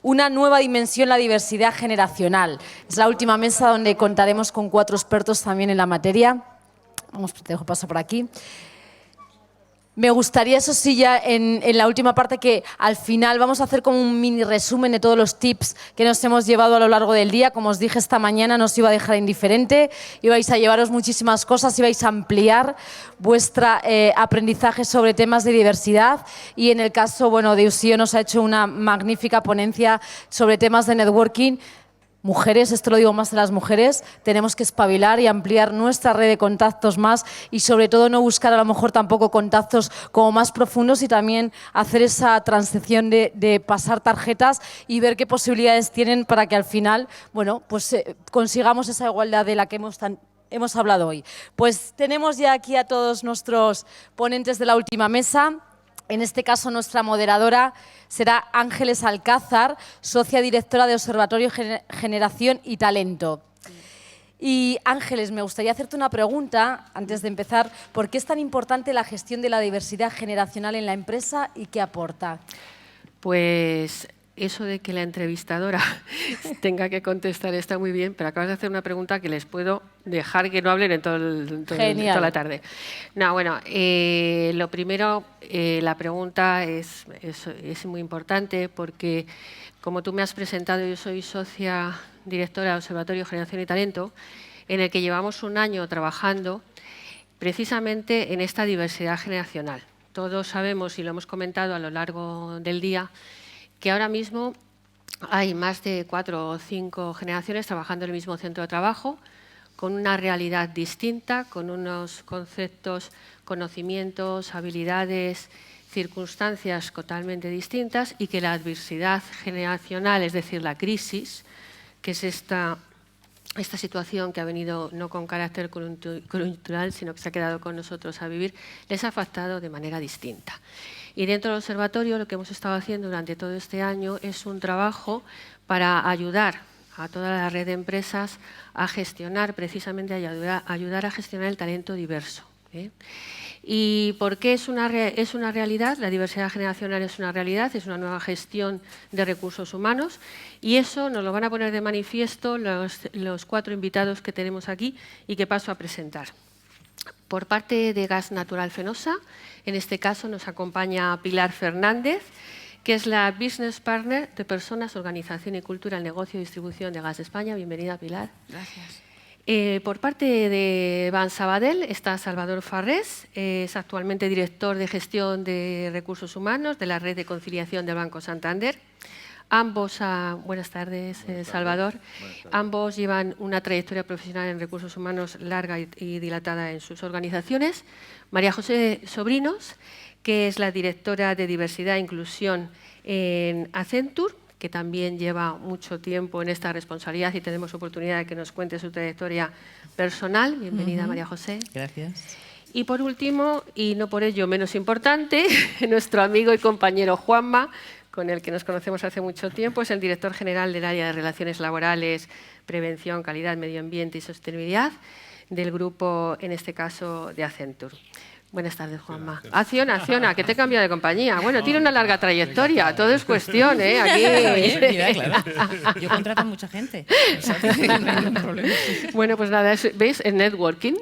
una nueva dimensión, la diversidad generacional. Es la última mesa donde contaremos con 4 expertos también en la materia. Vamos, te dejo pasar por aquí. Me gustaría, eso sí, ya en la última parte, que al final vamos a hacer como un mini resumen de todos los tips que nos hemos llevado a lo largo del día. Como os dije esta mañana, no os iba a dejar indiferente, ibais a llevaros muchísimas cosas, ibais a ampliar vuestro aprendizaje sobre temas de diversidad, y en el caso, bueno, de Uxío nos ha hecho una magnífica ponencia sobre temas de networking. Mujeres, esto lo digo más de las mujeres, tenemos que espabilar y ampliar nuestra red de contactos más, y sobre todo no buscar a lo mejor tampoco contactos como más profundos, y también hacer esa transición de pasar tarjetas y ver qué posibilidades tienen para que al final, bueno, pues consigamos esa igualdad de la que hemos hablado hoy. Pues tenemos ya aquí a todos nuestros ponentes de la última mesa. En este caso, nuestra moderadora será Ángeles Alcázar, socia directora de Observatorio Generación y Talento. Y Ángeles, me gustaría hacerte una pregunta antes de empezar. ¿Por qué es tan importante la gestión de la diversidad generacional en la empresa y qué aporta? Pues eso de que la entrevistadora tenga que contestar está muy bien, pero acabas de hacer una pregunta que les puedo dejar que no hablen en toda la tarde. No, bueno, lo primero, la pregunta es muy importante porque, como tú me has presentado, yo soy socia directora del Observatorio Generación y Talento, en el que llevamos un año trabajando precisamente en esta diversidad generacional. Todos sabemos, y lo hemos comentado a lo largo del día, que ahora mismo hay más de 4 o 5 generaciones trabajando en el mismo centro de trabajo, con una realidad distinta, con unos conceptos, conocimientos, habilidades, circunstancias totalmente distintas, y que la adversidad generacional, es decir, la crisis, que es esta situación que ha venido no con carácter coyuntural, sino que se ha quedado con nosotros a vivir, les ha afectado de manera distinta. Y dentro del observatorio lo que hemos estado haciendo durante todo este año es un trabajo para ayudar a toda la red de empresas a gestionar, precisamente ayudar a gestionar el talento diverso. ¿Y por qué es una realidad? La diversidad generacional es una realidad, es una nueva gestión de recursos humanos, y eso nos lo van a poner de manifiesto los 4 invitados que tenemos aquí y que paso a presentar. Por parte de Gas Natural Fenosa, en este caso nos acompaña Pilar Fernández, que es la Business Partner de Personas, Organización y Cultura, el negocio y distribución de Gas de España. Bienvenida, Pilar. Gracias. Por parte de Ban Sabadell está Salvador Farrés, es actualmente director de gestión de recursos humanos de la red de conciliación del Banco Santander. Ambos, buenas tardes, Salvador. Buenas tardes. Ambos llevan una trayectoria profesional en recursos humanos larga y dilatada en sus organizaciones. María José Sobrinos, que es la directora de Diversidad e Inclusión en Accenture, que también lleva mucho tiempo en esta responsabilidad, y tenemos oportunidad de que nos cuente su trayectoria personal. Bienvenida, María José. Gracias. Y por último, y no por ello menos importante, nuestro amigo y compañero Juanma, con el que nos conocemos hace mucho tiempo, es el director general del área de Relaciones Laborales, Prevención, Calidad, Medio Ambiente y Sostenibilidad del grupo, en este caso, de Accenture. Buenas tardes, Juanma. Acciona, que te he cambiado de compañía. Bueno, tiene una larga trayectoria, todo es cuestión, ¿eh? Aquí. Claro. Yo contrato a mucha gente. Bueno, pues nada, ¿veis? El networking,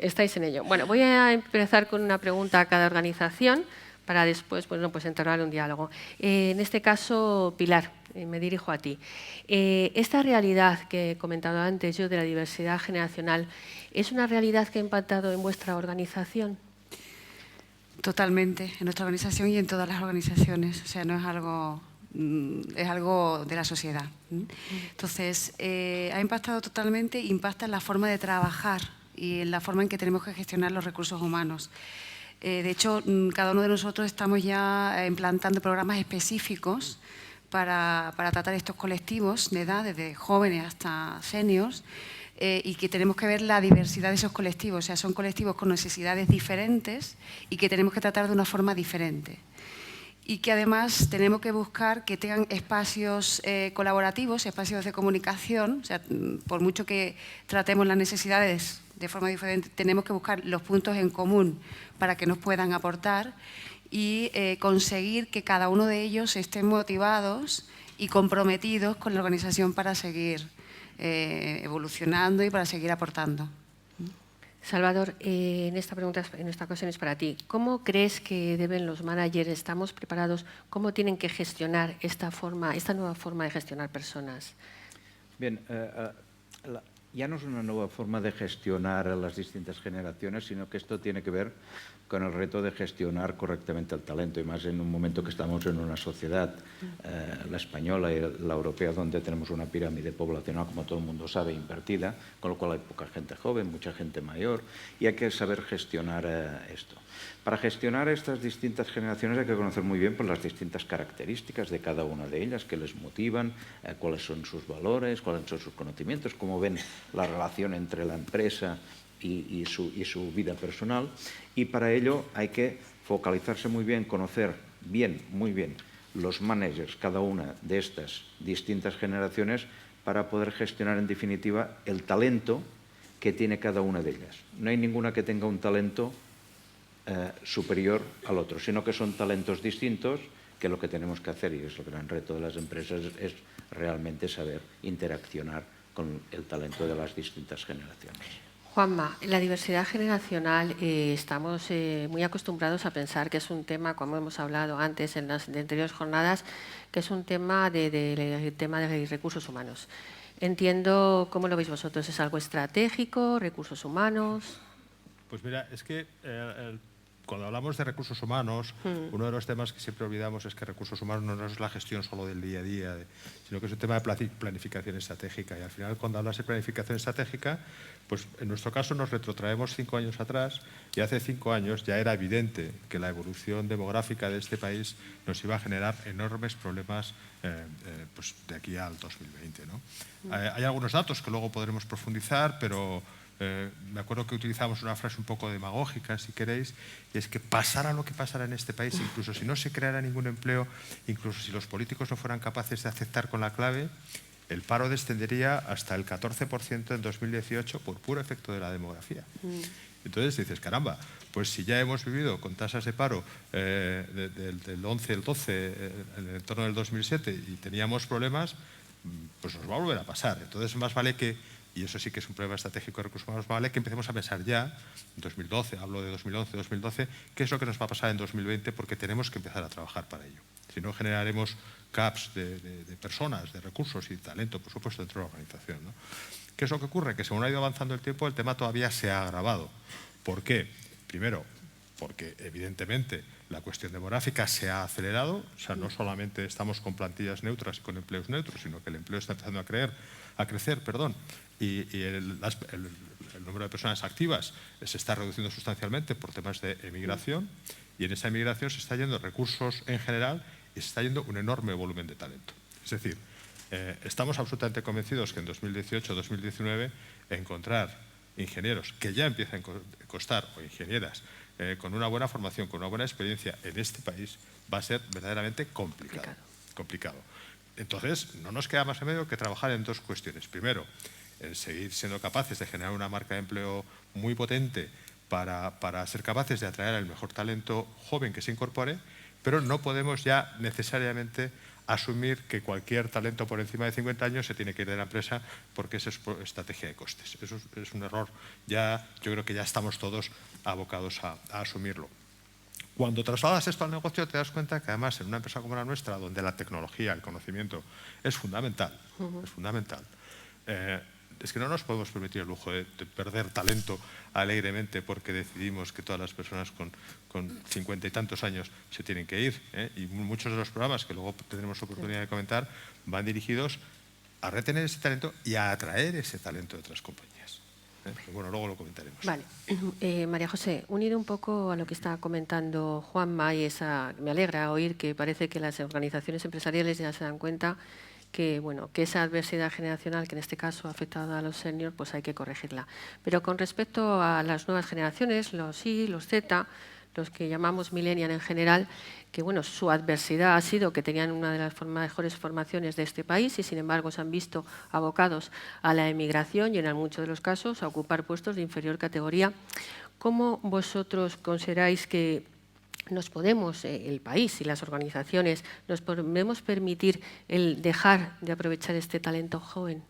estáis en ello. Bueno, voy a empezar con una pregunta a cada organización, para después pues entablar un diálogo. En este caso, Pilar, me dirijo a ti. Esta realidad que he comentado antes yo de la diversidad generacional, ¿es una realidad que ha impactado en vuestra organización? Totalmente, en nuestra organización y en todas las organizaciones. O sea, no es algo, es algo de la sociedad. Entonces, ha impactado totalmente, impacta en la forma de trabajar y en la forma en que tenemos que gestionar los recursos humanos. De hecho, cada uno de nosotros estamos ya implantando programas específicos para tratar estos colectivos de edad, desde jóvenes hasta seniors, y que tenemos que ver la diversidad de esos colectivos. O sea, son colectivos con necesidades diferentes y que tenemos que tratar de una forma diferente. Y que además tenemos que buscar que tengan espacios colaborativos, espacios de comunicación. O sea, por mucho que tratemos las necesidades de forma diferente, tenemos que buscar los puntos en común para que nos puedan aportar y conseguir que cada uno de ellos estén motivados y comprometidos con la organización para seguir evolucionando y para seguir aportando. Salvador, en esta ocasión es para ti. ¿Cómo crees que deben los managers, estamos preparados, cómo tienen que gestionar esta nueva forma de gestionar personas? Bien, ya no es una nueva forma de gestionar a las distintas generaciones, sino que esto tiene que ver con el reto de gestionar correctamente el talento, y más en un momento que estamos en una sociedad, la española y la europea, donde tenemos una pirámide poblacional, como todo el mundo sabe, invertida, con lo cual hay poca gente joven, mucha gente mayor, y hay que saber gestionar esto. Para gestionar estas distintas generaciones hay que conocer muy bien pues, las distintas características de cada una de ellas, que les motivan, cuáles son sus valores, cuáles son sus conocimientos, cómo ven la relación entre la empresa y su vida personal, y para ello hay que focalizarse muy bien, conocer muy bien los managers, cada una de estas distintas generaciones, para poder gestionar en definitiva el talento que tiene cada una de ellas. No hay ninguna que tenga un talento superior al otro, sino que son talentos distintos, que lo que tenemos que hacer, y es el gran reto de las empresas, es realmente saber interaccionar con el talento de las distintas generaciones. Juanma, la diversidad generacional, estamos muy acostumbrados a pensar que es un tema, como hemos hablado antes en las anteriores jornadas, que es un tema de recursos humanos. Entiendo, ¿cómo lo veis vosotros? ¿Es algo estratégico, recursos humanos? Pues mira, es que cuando hablamos de recursos humanos, uno de los temas que siempre olvidamos es que recursos humanos no es la gestión solo del día a día, sino que es un tema de planificación estratégica. Y al final, cuando hablas de planificación estratégica, pues en nuestro caso nos retrotraemos 5 años atrás, y hace 5 años ya era evidente que la evolución demográfica de este país nos iba a generar enormes problemas pues de aquí al 2020, ¿no? Hay algunos datos que luego podremos profundizar, pero me acuerdo que utilizamos una frase un poco demagógica, si queréis, y es que pasara lo que pasara en este país, incluso si no se creara ningún empleo, incluso si los políticos no fueran capaces de aceptar con la clave, el paro descendería hasta el 14% en 2018 por puro efecto de la demografía. Entonces dices, caramba, pues si ya hemos vivido con tasas de paro del 11, el 12, en el entorno del 2007, y teníamos problemas, pues nos va a volver a pasar. Entonces más vale que, y eso sí que es un problema estratégico de recursos humanos, vale que empecemos a pensar ya, en 2012, hablo de 2011, 2012, qué es lo que nos va a pasar en 2020, porque tenemos que empezar a trabajar para ello. Si no, generaremos gaps de personas, de recursos y talento, por supuesto, dentro de la organización, ¿no? ¿Qué es lo que ocurre? Que según ha ido avanzando el tiempo, el tema todavía se ha agravado. ¿Por qué? Primero, porque evidentemente la cuestión demográfica se ha acelerado, o sea, no solamente estamos con plantillas neutras y con empleos neutros, sino que el empleo está empezando a crecer, y el número de personas activas se está reduciendo sustancialmente por temas de emigración, y en esa emigración se está yendo recursos en general y se está yendo un enorme volumen de talento. Es decir, estamos absolutamente convencidos que en 2018-2019 encontrar ingenieros que ya empiezan a costar, o ingenieras, con una buena formación, con una buena experiencia en este país, va a ser verdaderamente complicado. Entonces, no nos queda más remedio que trabajar en dos cuestiones. Primero, seguir siendo capaces de generar una marca de empleo muy potente para ser capaces de atraer al mejor talento joven que se incorpore, pero no podemos ya necesariamente asumir que cualquier talento por encima de 50 años se tiene que ir de la empresa, porque eso es estrategia de costes. Eso es un error. Yo creo que ya estamos todos abocados a asumirlo. Cuando trasladas esto al negocio, te das cuenta que además en una empresa como la nuestra, donde la tecnología, el conocimiento es fundamental, es que no nos podemos permitir el lujo de perder talento alegremente porque decidimos que todas las personas con 50 y tantos años se tienen que ir, y muchos de los programas que luego tendremos oportunidad de comentar van dirigidos a retener ese talento y a atraer ese talento de otras compañías. Bueno, luego lo comentaremos. Vale. María José, unido un poco a lo que está comentando Juanma, y me alegra oír que parece que las organizaciones empresariales ya se dan cuenta que esa adversidad generacional, que en este caso ha afectado a los seniors, pues hay que corregirla. Pero con respecto a las nuevas generaciones, los Y, los Z, los que llamamos millennial en general, que su adversidad ha sido que tenían una de las mejores formaciones de este país y sin embargo se han visto abocados a la emigración y en muchos de los casos a ocupar puestos de inferior categoría. ¿Cómo vosotros consideráis que nos podemos, el país y las organizaciones, nos podemos permitir el dejar de aprovechar este talento joven?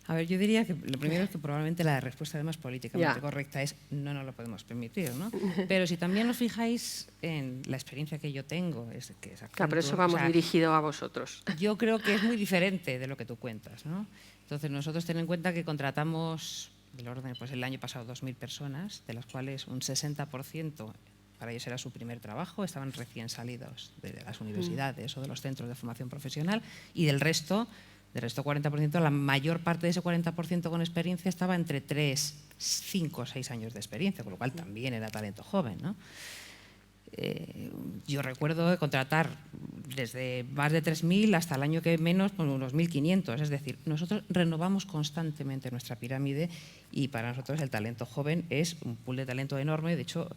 A ver, yo diría que lo primero es que probablemente la respuesta además políticamente correcta es no nos lo podemos permitir, ¿no? Pero si también os fijáis en la experiencia que yo tengo, es que es claro, pero eso vamos dirigido a vosotros. Yo creo que es muy diferente de lo que tú cuentas, ¿no? Entonces nosotros ten en cuenta que contratamos del orden, pues el año pasado 2.000 personas, de las cuales un 60% para ellos era su primer trabajo, estaban recién salidos de las universidades o de los centros de formación profesional, y del resto 40%, la mayor parte de ese 40% con experiencia estaba entre 3, 5 o 6 años de experiencia, con lo cual también era talento joven, ¿no? Yo recuerdo contratar desde más de 3.000 hasta el año que menos, pues unos 1.500. Es decir, nosotros renovamos constantemente nuestra pirámide y para nosotros el talento joven es un pool de talento enorme. De hecho,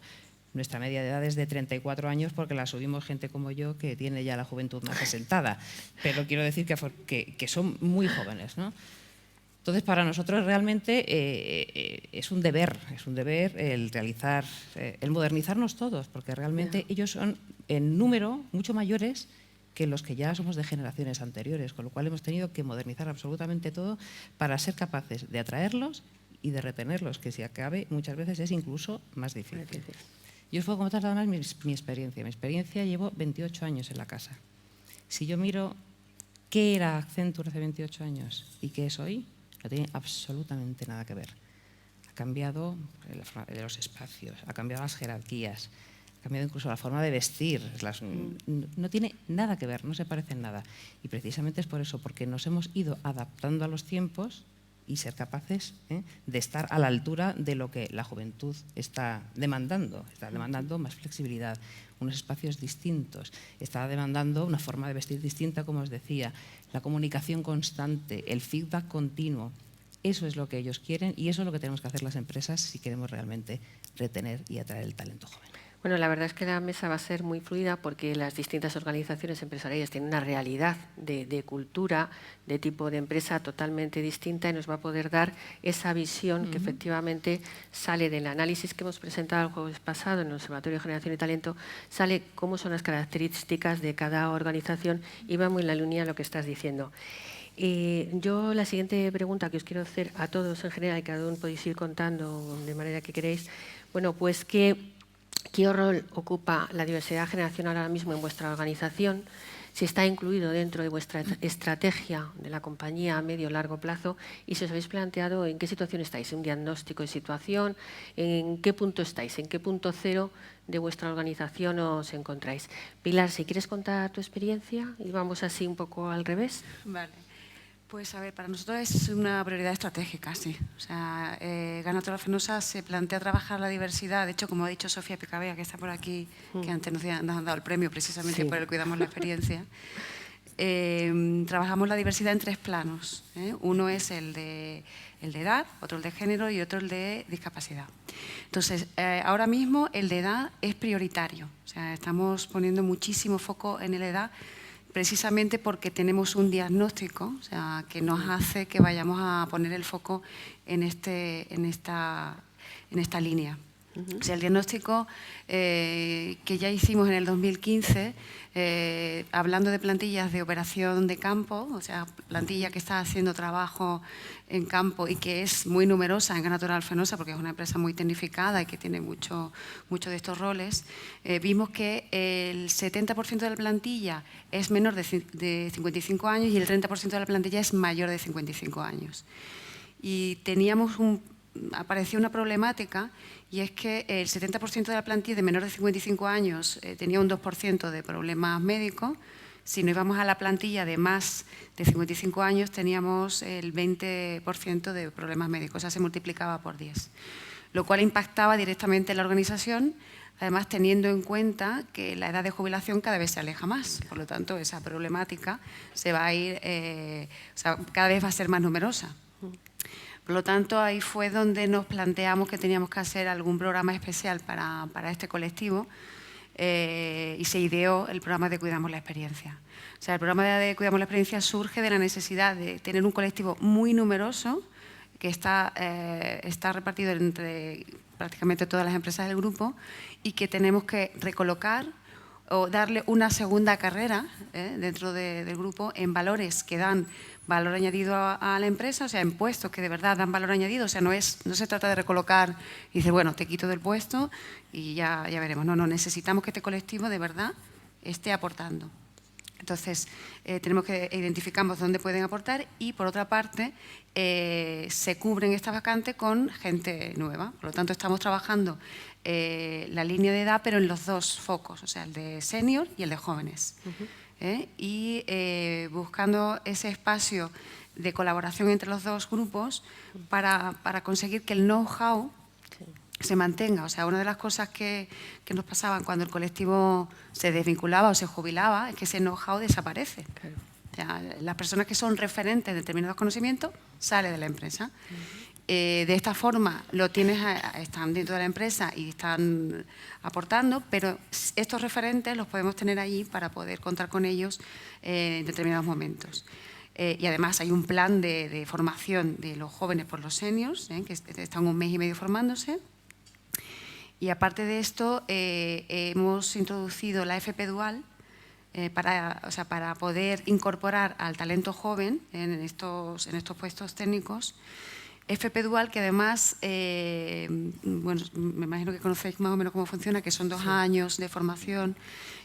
nuestra media de edad es de 34 años porque la subimos gente como yo que tiene ya la juventud más asentada. Pero quiero decir que son muy jóvenes, ¿no? Entonces, para nosotros realmente es un deber el realizar, el modernizarnos todos, porque realmente ellos son en número mucho mayores que los que ya somos de generaciones anteriores, con lo cual hemos tenido que modernizar absolutamente todo para ser capaces de atraerlos y de retenerlos, que si acabe muchas veces es incluso más difícil. Yo os puedo contar además mi experiencia. Mi experiencia, llevo 28 años en la casa. Si yo miro qué era Accenture hace 28 años y qué es hoy, no tiene absolutamente nada que ver. Ha cambiado los espacios, ha cambiado las jerarquías, ha cambiado incluso la forma de vestir. No tiene nada que ver, no se parece en nada. Y precisamente es por eso, porque nos hemos ido adaptando a los tiempos y ser capaces de estar a la altura de lo que la juventud está demandando. Está demandando más flexibilidad, unos espacios distintos, está demandando una forma de vestir distinta, como os decía, la comunicación constante, el feedback continuo. Eso es lo que ellos quieren y eso es lo que tenemos que hacer las empresas si queremos realmente retener y atraer el talento joven. Bueno, la verdad es que la mesa va a ser muy fluida porque las distintas organizaciones empresariales tienen una realidad de cultura, de tipo de empresa totalmente distinta y nos va a poder dar esa visión que efectivamente sale del análisis que hemos presentado el jueves pasado en el Observatorio de Generación y Talento, sale cómo son las características de cada organización y va muy en la línea de lo que estás diciendo. Yo la siguiente pregunta que os quiero hacer a todos en general y cada uno podéis ir contando de manera que queréis, bueno, pues ¿qué rol ocupa la diversidad generacional ahora mismo en vuestra organización? Si está incluido dentro de vuestra estrategia de la compañía a medio o largo plazo y si os habéis planteado en qué situación estáis, un diagnóstico de situación, en qué punto estáis, en qué punto cero de vuestra organización os encontráis. Pilar, si quieres contar tu experiencia y vamos así un poco al revés. Vale. Pues a ver, para nosotros es una prioridad estratégica, sí. O sea, Gas Natural Fenosa se plantea trabajar la diversidad. De hecho, como ha dicho Sofía Picabea, que está por aquí, que antes nos han dado el premio precisamente por el Cuidamos la Experiencia, trabajamos la diversidad en 3 planos. Uno es el de edad, otro el de género y otro el de discapacidad. Entonces, ahora mismo el de edad es prioritario. O sea, estamos poniendo muchísimo foco en el de edad, precisamente porque tenemos un diagnóstico, o sea, que nos hace que vayamos a poner el foco en esta línea. O sea, el diagnóstico que ya hicimos en el 2015, hablando de plantillas de operación de campo, o sea, plantilla que está haciendo trabajo en campo y que es muy numerosa en Gas Natural Fenosa porque es una empresa muy tecnificada y que tiene mucho de estos roles, vimos que el 70% de la plantilla es menor de 55 años y el 30% de la plantilla es mayor de 55 años. Y apareció una problemática y es que el 70% de la plantilla de menor de 55 años tenía un 2% de problemas médicos. Si no íbamos a la plantilla de más de 55 años, teníamos el 20% de problemas médicos, o sea, se multiplicaba por 10, lo cual impactaba directamente en la organización, además teniendo en cuenta que la edad de jubilación cada vez se aleja más, por lo tanto, esa problemática se va a ir, o sea, cada vez va a ser más numerosa. Por lo tanto, ahí fue donde nos planteamos que teníamos que hacer algún programa especial para este colectivo y se ideó el programa de Cuidamos la Experiencia. O sea, el programa de Cuidamos la Experiencia surge de la necesidad de tener un colectivo muy numeroso que está repartido entre prácticamente todas las empresas del grupo y que tenemos que recolocar o darle una segunda carrera dentro del grupo en valores que dan valor añadido a la empresa, o sea, en puestos que de verdad dan valor añadido, o sea, no se trata de recolocar y decir, bueno, te quito del puesto y ya veremos. No, necesitamos que este colectivo de verdad esté aportando. Entonces, tenemos que identificamos dónde pueden aportar y, por otra parte, se cubren estas vacantes con gente nueva. Por lo tanto, estamos trabajando la línea de edad, pero en los dos focos, o sea, el de senior y el de jóvenes. Y buscando ese espacio de colaboración entre los dos grupos para conseguir que el know-how se mantenga. O sea, una de las cosas que nos pasaban cuando el colectivo se desvinculaba o se jubilaba es que ese know-how desaparece. Claro. O sea, las personas que son referentes de determinados conocimientos salen de la empresa. De esta forma están dentro de la empresa y están aportando, pero estos referentes los podemos tener allí para poder contar con ellos en determinados momentos. Y además hay un plan de formación de los jóvenes por los seniors, que están 1 mes y medio formándose. Y aparte de esto, hemos introducido la FP Dual para poder incorporar al talento joven en estos puestos técnicos. FP Dual, que además, bueno, me imagino que conocéis más o menos cómo funciona, que son 2 años de formación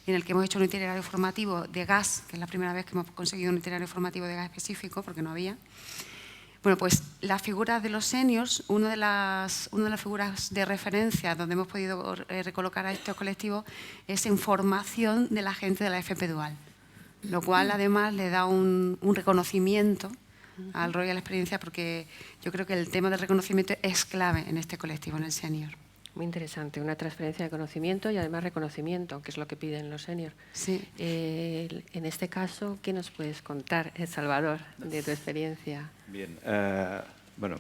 en el que hemos hecho un itinerario formativo de gas, que es la primera vez que hemos conseguido un itinerario formativo de gas específico, porque no había. Bueno, pues las figuras de los seniors, una de las figuras de referencia donde hemos podido recolocar a estos colectivos es en formación de la gente de la FP Dual, lo cual además le da un reconocimiento al rol y a la experiencia, porque yo creo que el tema del reconocimiento es clave en este colectivo, en el senior. Muy interesante, una transferencia de conocimiento y además reconocimiento, que es lo que piden los seniors. Sí. En este caso, ¿qué nos puedes contar, Salvador, de tu experiencia? Bien, bueno,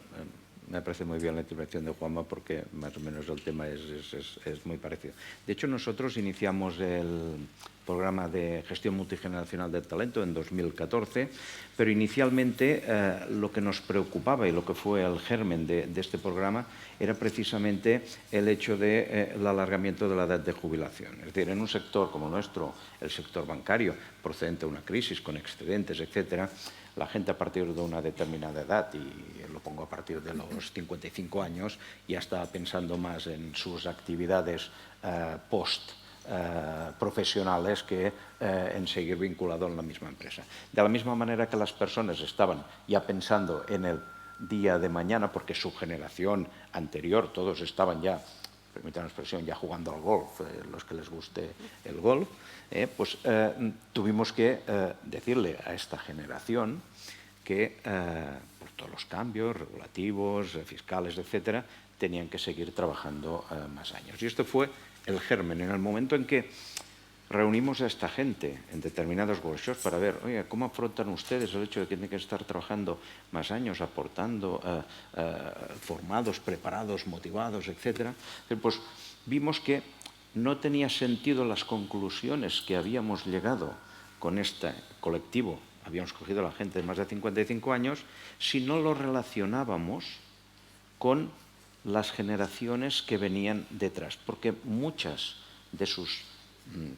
me parece muy bien la intervención de Juanma porque más o menos el tema es muy parecido. De hecho, nosotros iniciamos el programa de gestión multigeneracional del talento en 2014, pero inicialmente lo que nos preocupaba y lo que fue el germen de este programa era precisamente el hecho del alargamiento de la edad de jubilación. Es decir, en un sector como nuestro, el sector bancario, procedente de una crisis con excedentes, etcétera, la gente a partir de una determinada edad, y lo pongo a partir de los 55 años, ya está pensando más en sus actividades profesionales que en seguir vinculado en la misma empresa. De la misma manera que las personas estaban ya pensando en el día de mañana, porque su generación anterior, todos estaban ya, permítanme la expresión, ya jugando al golf, los que les guste el golf, pues tuvimos que decirle a esta generación que por todos los cambios regulativos, fiscales, etcétera, tenían que seguir trabajando más años. Y esto fue el germen en el momento en que reunimos a esta gente en determinados workshops para ver, oye, ¿cómo afrontan ustedes el hecho de que tienen que estar trabajando más años, aportando, formados, preparados, motivados, etcétera? Pues vimos que no tenía sentido las conclusiones que habíamos llegado con este colectivo, habíamos cogido a la gente de más de 55 años, si no lo relacionábamos con las generaciones que venían detrás, porque muchas de sus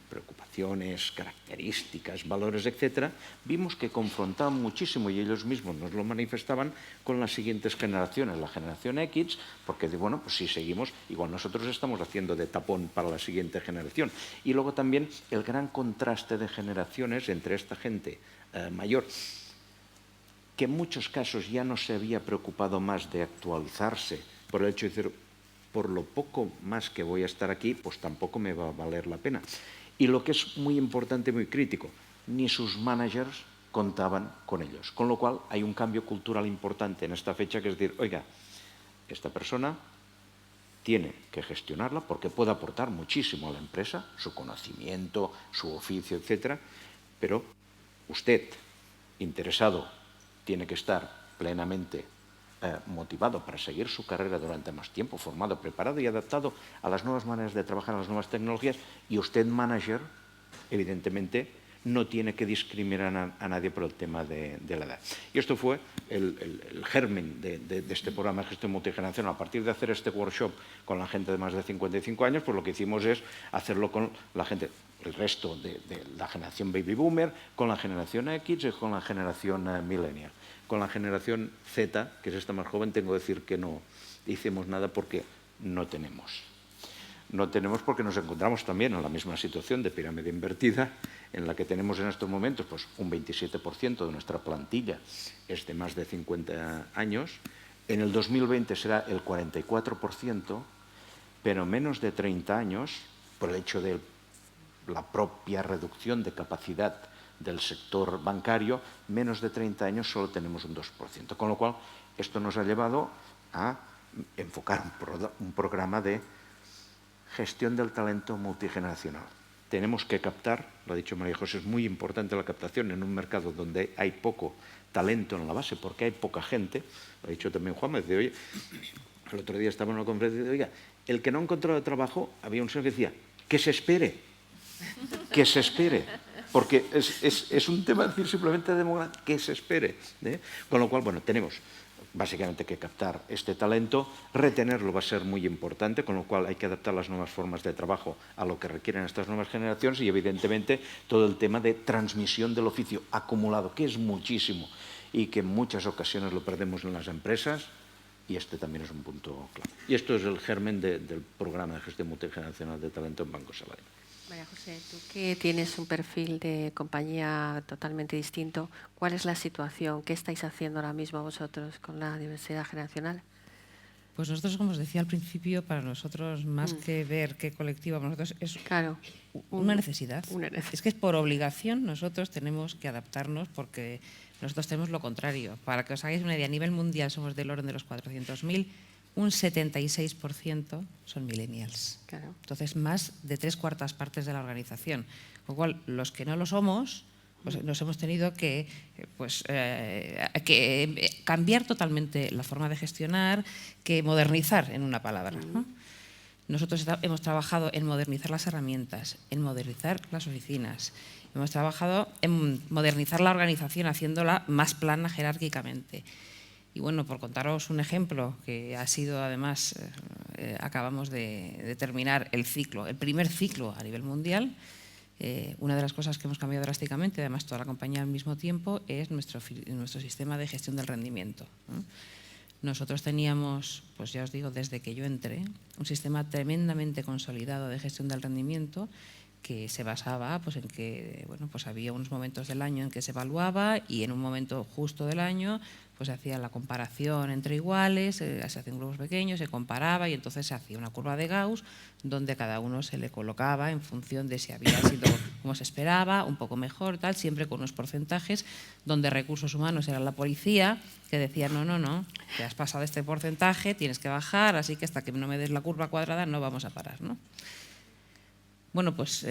preocupaciones, características, valores, etcétera, vimos que confrontaban muchísimo, y ellos mismos nos lo manifestaban, con las siguientes generaciones, la generación X, porque bueno, pues si seguimos, igual nosotros estamos haciendo de tapón para la siguiente generación. Y luego también el gran contraste de generaciones entre esta gente mayor, que en muchos casos ya no se había preocupado más de actualizarse por el hecho de decir, por lo poco más que voy a estar aquí, pues tampoco me va a valer la pena. Y lo que es muy importante, muy crítico, ni sus managers contaban con ellos. Con lo cual hay un cambio cultural importante en esta fecha, que es decir, oiga, esta persona tiene que gestionarla porque puede aportar muchísimo a la empresa, su conocimiento, su oficio, etcétera, pero usted, interesado, tiene que estar plenamente motivado para seguir su carrera durante más tiempo, formado, preparado y adaptado a las nuevas maneras de trabajar, a las nuevas tecnologías, y usted, manager, evidentemente no tiene que discriminar a nadie por el tema de la edad. Y esto fue el germen de este programa de gestión multigeneracional. A partir de hacer este workshop con la gente de más de 55 años, pues lo que hicimos es hacerlo con la gente, el resto de la generación baby boomer, con la generación X y con la generación millennial. Con la generación Z, que es esta más joven, tengo que decir que no hicimos nada porque no tenemos. No tenemos porque nos encontramos también en la misma situación de pirámide invertida, en la que tenemos en estos momentos pues, un 27% de nuestra plantilla es de más de 50 años. En el 2020 será el 44%, pero menos de 30 años, por el hecho de la propia reducción de capacidad del sector bancario, menos de 30 años solo tenemos un 2%. Con lo cual, esto nos ha llevado a enfocar un programa de gestión del talento multigeneracional. Tenemos que captar, lo ha dicho María José, es muy importante la captación en un mercado donde hay poco talento en la base, porque hay poca gente. Lo ha dicho también Juan, me decía, oye, el otro día estaba en una conferencia y decía, oiga, el que no ha encontrado trabajo, había un señor que decía, que se espere, porque es un tema de decir simplemente que se espere. Con lo cual, bueno, tenemos básicamente que captar este talento, retenerlo va a ser muy importante, con lo cual hay que adaptar las nuevas formas de trabajo a lo que requieren estas nuevas generaciones y evidentemente todo el tema de transmisión del oficio acumulado, que es muchísimo y que en muchas ocasiones lo perdemos en las empresas, y este también es un punto clave. Y esto es el germen del programa de gestión multigeneracional de talento en Banco Sabadell. María José, tú que tienes un perfil de compañía totalmente distinto, ¿cuál es la situación? ¿Qué estáis haciendo ahora mismo vosotros con la diversidad generacional? Pues nosotros, como os decía al principio, para nosotros, más que ver qué colectivo, para nosotros es una necesidad. Es que es por obligación nosotros tenemos que adaptarnos porque nosotros tenemos lo contrario. Para que os hagáis una idea, a nivel mundial somos del orden de los 400.000, un 76% son millennials. Claro. Entonces, más de 3/4 partes de la organización. Con lo cual, los que no lo somos, pues nos hemos tenido que cambiar totalmente la forma de gestionar, que modernizar, en una palabra, ¿no? Nosotros hemos trabajado en modernizar las herramientas, en modernizar las oficinas, hemos trabajado en modernizar la organización, haciéndola más plana jerárquicamente. Y bueno, por contaros un ejemplo, que ha sido además, acabamos de terminar el primer ciclo a nivel mundial. Una de las cosas que hemos cambiado drásticamente, además toda la compañía al mismo tiempo, es nuestro sistema de gestión del rendimiento, ¿no? Nosotros teníamos, pues ya os digo, desde que yo entré, un sistema tremendamente consolidado de gestión del rendimiento que se basaba pues, en que pues había unos momentos del año en que se evaluaba y en un momento justo del año pues se hacía la comparación entre iguales, se hacían grupos pequeños, se comparaba y entonces se hacía una curva de Gauss donde cada uno se le colocaba en función de si había sido como se esperaba, un poco mejor, tal, siempre con unos porcentajes donde recursos humanos era la policía que decía no, te has pasado este porcentaje, tienes que bajar, así que hasta que no me des la curva cuadrada no vamos a parar, ¿no? Bueno, pues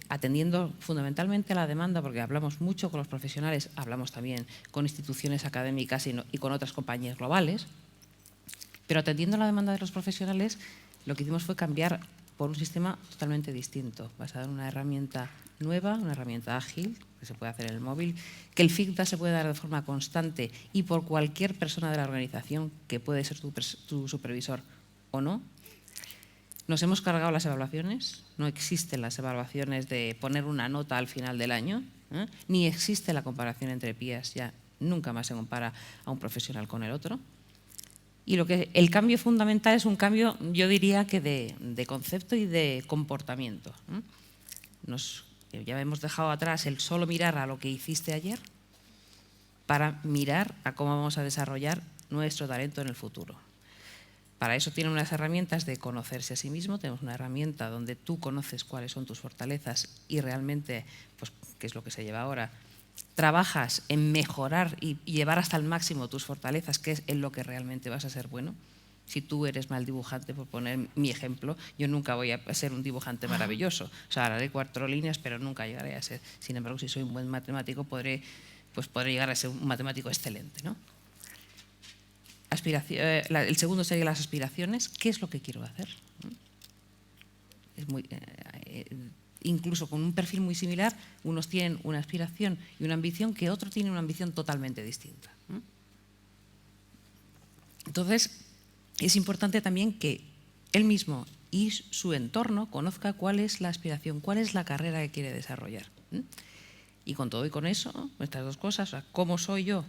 atendiendo fundamentalmente a la demanda, porque hablamos mucho con los profesionales, hablamos también con instituciones académicas y con otras compañías globales, pero atendiendo a la demanda de los profesionales, lo que hicimos fue cambiar por un sistema totalmente distinto, basado en una herramienta nueva, una herramienta ágil, que se puede hacer en el móvil, que el feedback se puede dar de forma constante y por cualquier persona de la organización, que puede ser tu supervisor o no. Nos hemos cargado las evaluaciones, no existen las evaluaciones de poner una nota al final del año, ni existe la comparación entre peers, ya nunca más se compara a un profesional con el otro. Y el cambio fundamental es un cambio, yo diría que de concepto y de comportamiento. Ya hemos dejado atrás el solo mirar a lo que hiciste ayer para mirar a cómo vamos a desarrollar nuestro talento en el futuro. Para eso tienen unas herramientas de conocerse a sí mismo. Tenemos una herramienta donde tú conoces cuáles son tus fortalezas y realmente, pues, qué es lo que se lleva ahora, trabajas en mejorar y llevar hasta el máximo tus fortalezas, que es en lo que realmente vas a ser bueno. Si tú eres mal dibujante, por poner mi ejemplo, yo nunca voy a ser un dibujante maravilloso. O sea, haré 4 líneas, pero nunca llegaré a ser. Sin embargo, si soy un buen matemático, podré llegar a ser un matemático excelente, ¿no? El segundo sería las aspiraciones. ¿Qué es lo que quiero hacer? incluso con un perfil muy similar, unos tienen una aspiración y una ambición que otro tiene una ambición totalmente distinta. Entonces, es importante también que él mismo y su entorno conozca cuál es la aspiración, cuál es la carrera que quiere desarrollar. Y con todo y con eso, estas dos cosas, o sea, cómo soy yo,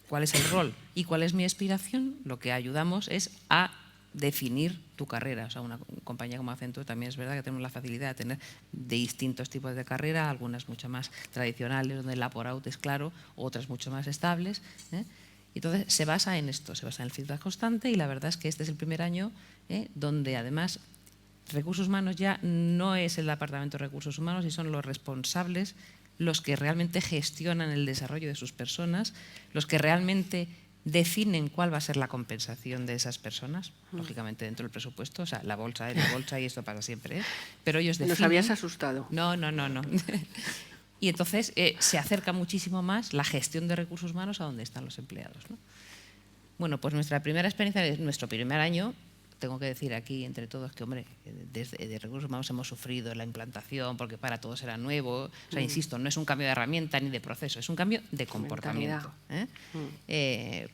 cuál es el rol y cuál es mi aspiración, lo que ayudamos es a definir tu carrera. O sea, una compañía como Accenture también es verdad que tenemos la facilidad de tener distintos tipos de carrera, algunas mucho más tradicionales, donde el lab-out es claro, otras mucho más estables. Entonces, se basa en esto, se basa en el feedback constante, y la verdad es que este es el primer año donde además Recursos Humanos ya no es el Departamento de Recursos Humanos y son los responsables los que realmente gestionan el desarrollo de sus personas, los que realmente definen cuál va a ser la compensación de esas personas, lógicamente dentro del presupuesto, o sea, la bolsa es la bolsa y esto para siempre, pero ellos definen… Nos habías asustado. No. Y entonces se acerca muchísimo más la gestión de recursos humanos a donde están los empleados, ¿no? Bueno, pues nuestra primera experiencia, nuestro primer año, tengo que decir aquí entre todos que, hombre, desde Recursos Humanos hemos sufrido la implantación porque para todos era nuevo. O sea, insisto, no es un cambio de herramienta ni de proceso, es un cambio de comportamiento.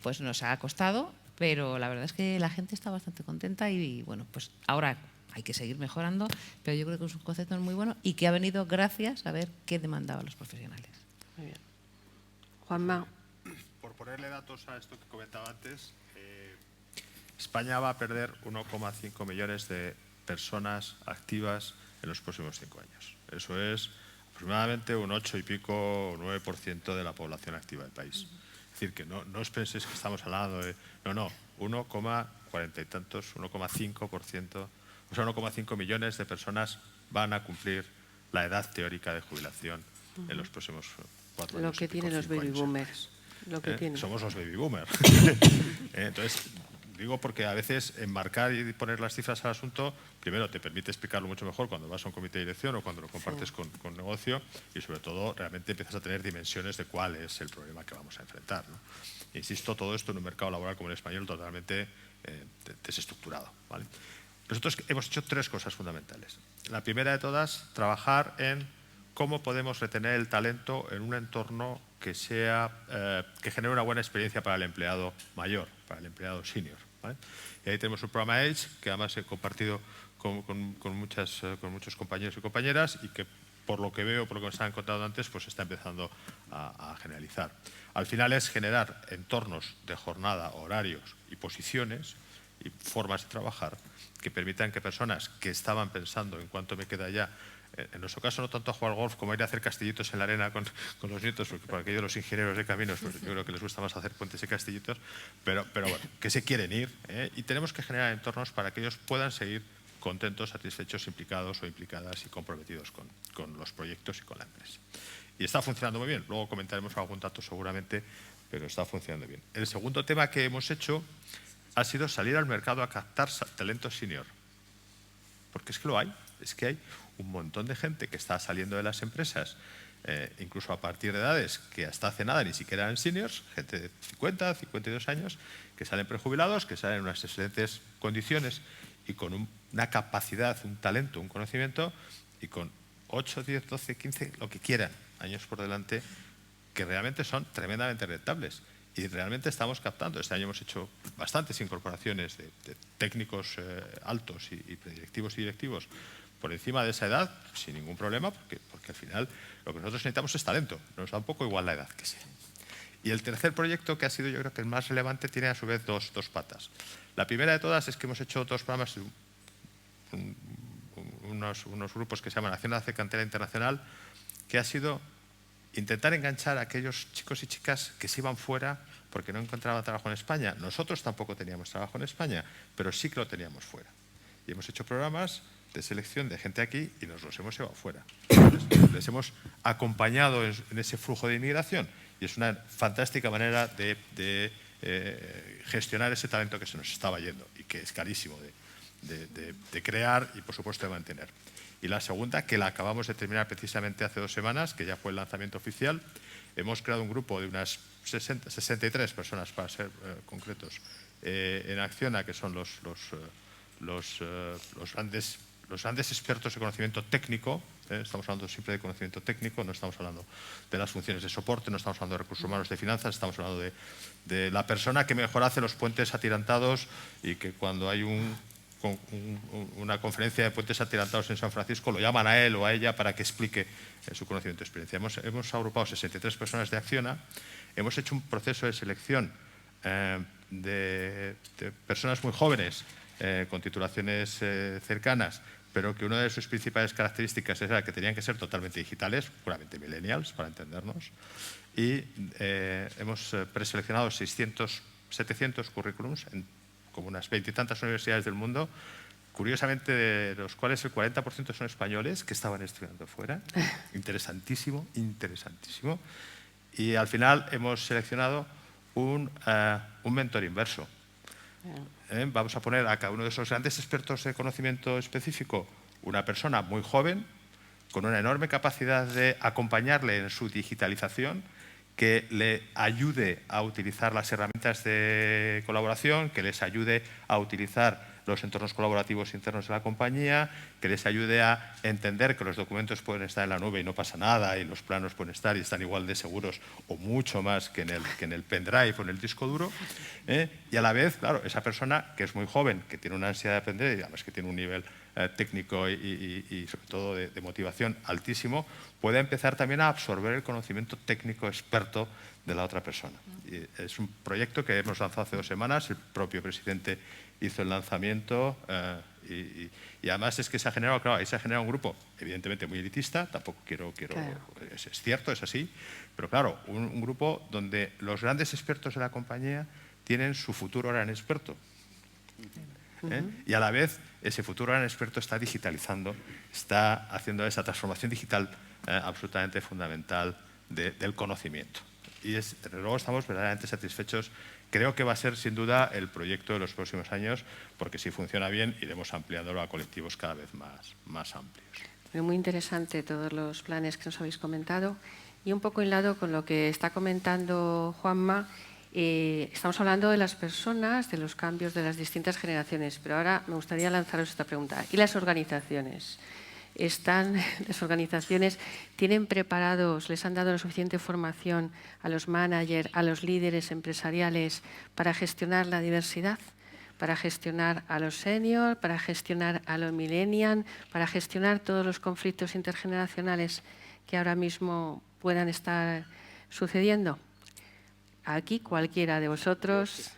Pues nos ha costado, pero la verdad es que la gente está bastante contenta y bueno, pues ahora hay que seguir mejorando, pero yo creo que es un concepto muy bueno y que ha venido gracias a ver qué demandaban los profesionales. Muy bien. Juanma. Por ponerle datos a esto que comentaba antes, España va a perder 1,5 millones de personas activas en los próximos 5 años. Eso es aproximadamente un 8 y pico o 9% de la población activa del país. Es decir, que no os penséis que estamos hablando de… No, 1,40 y tantos, 1,5%, o sea, 1,5 millones de personas van a cumplir la edad teórica de jubilación en los próximos 4 años. Lo que tienen los baby boomers. Somos los baby boomers. Entonces, digo porque a veces enmarcar y poner las cifras al asunto, primero te permite explicarlo mucho mejor cuando vas a un comité de dirección o cuando lo compartes con negocio, y sobre todo realmente empiezas a tener dimensiones de cuál es el problema que vamos a enfrentar, ¿no? Insisto, todo esto en un mercado laboral como el español totalmente desestructurado, ¿vale? Nosotros hemos hecho 3 cosas fundamentales. La primera de todas, trabajar en cómo podemos retener el talento en un entorno que genere una buena experiencia para el empleado mayor, para el empleado senior, ¿vale? Y ahí tenemos un programa Edge, que además he compartido con muchos compañeros y compañeras, y que por lo que veo, por lo que nos han contado antes, pues está empezando a generalizar. Al final es generar entornos de jornada, horarios y posiciones y formas de trabajar que permitan que personas que estaban pensando en cuánto me queda ya, en nuestro caso no tanto a jugar golf como a ir a hacer castillitos en la arena con los nietos, porque por aquello de los ingenieros de caminos, pues yo creo que les gusta más hacer puentes y castillitos, pero bueno, que se quieren ir, y tenemos que generar entornos para que ellos puedan seguir contentos, satisfechos, implicados o implicadas y comprometidos con los proyectos y con la empresa. Y está funcionando muy bien. Luego comentaremos algún dato seguramente, pero está funcionando bien. El segundo tema que hemos hecho ha sido salir al mercado a captar talento senior. Porque es que lo hay. Es que hay un montón de gente que está saliendo de las empresas, incluso a partir de edades que hasta hace nada ni siquiera eran seniors, gente de 50, 52 años, que salen prejubilados, que salen en unas excelentes condiciones y con una capacidad, un talento, un conocimiento, y con 8, 10, 12, 15, lo que quieran, años por delante, que realmente son tremendamente rentables. Y realmente estamos captando. Este año hemos hecho bastantes incorporaciones de técnicos altos y predirectivos y directivos por encima de esa edad, sin ningún problema, porque al final lo que nosotros necesitamos es talento. Nos da un poco igual la edad que sea. Y el tercer proyecto, que ha sido yo creo que el más relevante, tiene a su vez dos patas. La primera de todas es que hemos hecho 2 programas, unos grupos que se llaman Acción Hace Cantera Internacional, que ha sido intentar enganchar a aquellos chicos y chicas que se iban fuera porque no encontraban trabajo en España. Nosotros tampoco teníamos trabajo en España, pero sí que lo teníamos fuera. Y hemos hecho programas de selección de gente aquí y nos los hemos llevado fuera. Entonces, les hemos acompañado en ese flujo de inmigración y es una fantástica manera de gestionar ese talento que se nos estaba yendo y que es carísimo de crear y, por supuesto, de mantener. Y la segunda, que la acabamos de terminar precisamente hace 2 semanas, que ya fue el lanzamiento oficial. Hemos creado un grupo de unas 63 personas, para ser concretos, en Acciona, que son los grandes expertos de conocimiento técnico Estamos hablando siempre de conocimiento técnico, no estamos hablando de las funciones de soporte, no estamos hablando de recursos humanos, de finanzas, estamos hablando de la persona que mejor hace los puentes atirantados y que cuando hay una conferencia de puentes atirantados en San Francisco lo llaman a él o a ella para que explique su conocimiento y experiencia. Hemos agrupado 63 personas de Acciona, hemos hecho un proceso de selección de personas muy jóvenes con titulaciones cercanas, pero que una de sus principales características era que tenían que ser totalmente digitales, puramente millennials, para entendernos, y hemos preseleccionado 700 currículums en como unas 20 y tantas universidades del mundo, curiosamente de los cuales el 40% son españoles que estaban estudiando fuera. Interesantísimo, interesantísimo. Y al final hemos seleccionado un mentor inverso. Vamos a poner a cada uno de esos grandes expertos de conocimiento específico una persona muy joven, con una enorme capacidad de acompañarle en su digitalización, que le ayude a utilizar las herramientas de colaboración, que les ayude a utilizar los entornos colaborativos internos de la compañía, que les ayude a entender que los documentos pueden estar en la nube y no pasa nada, y los planos pueden estar y están igual de seguros o mucho más que en el pendrive o en el disco duro. Y a la vez, claro, esa persona que es muy joven, que tiene una ansiedad de aprender y además que tiene un nivel técnico y sobre todo de motivación altísimo, puede empezar también a absorber el conocimiento técnico experto de la otra persona. Y es un proyecto que hemos lanzado hace 2 semanas, el propio presidente hizo el lanzamiento y además es que se ha generado, claro, ahí se ha generado un grupo evidentemente muy elitista, tampoco quiero claro. Es cierto, es así, pero claro, un grupo donde los grandes expertos de la compañía tienen su futuro gran experto. Y a la vez ese futuro gran experto está digitalizando, está haciendo esa transformación digital absolutamente fundamental del conocimiento. Y desde luego estamos verdaderamente satisfechos. Creo que va a ser sin duda el proyecto de los próximos años, porque si funciona bien iremos ampliándolo a colectivos cada vez más amplios. Muy interesante todos los planes que nos habéis comentado y un poco hilado con lo que está comentando Juanma. Estamos hablando de las personas, de los cambios de las distintas generaciones, pero ahora me gustaría lanzaros esta pregunta. ¿Y las organizaciones? Las organizaciones tienen preparados, les han dado la suficiente formación a los managers, a los líderes empresariales para gestionar la diversidad, para gestionar a los seniors, para gestionar a los millennials, para gestionar todos los conflictos intergeneracionales que ahora mismo puedan estar sucediendo? Aquí cualquiera de vosotros.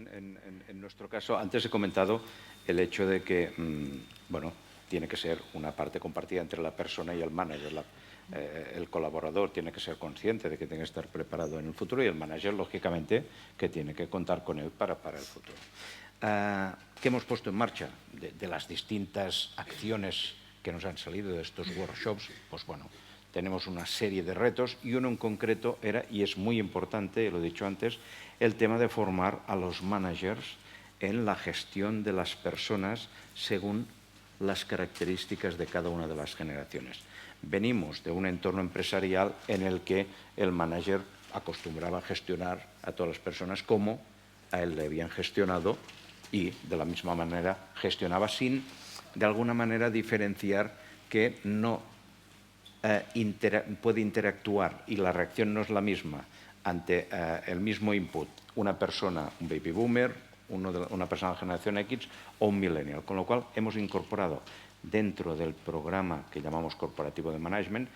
En nuestro caso, antes he comentado el hecho de que, bueno, tiene que ser una parte compartida entre la persona y el manager. El colaborador tiene que ser consciente de que tiene que estar preparado en el futuro y el manager, lógicamente, que tiene que contar con él para el futuro. ¿Qué hemos puesto en marcha? De las distintas acciones que nos han salido de estos workshops, pues bueno, tenemos una serie de retos y uno en concreto era, y es muy importante, lo he dicho antes, el tema de formar a los managers en la gestión de las personas según las características de cada una de las generaciones. Venimos de un entorno empresarial en el que el manager acostumbraba a gestionar a todas las personas como a él le habían gestionado y de la misma manera gestionaba sin, de alguna manera, diferenciar que no puede interactuar y la reacción no es la misma ante el mismo input una persona, un baby boomer, una persona de generación X o un millennial, con lo cual hemos incorporado dentro del programa que llamamos corporativo de management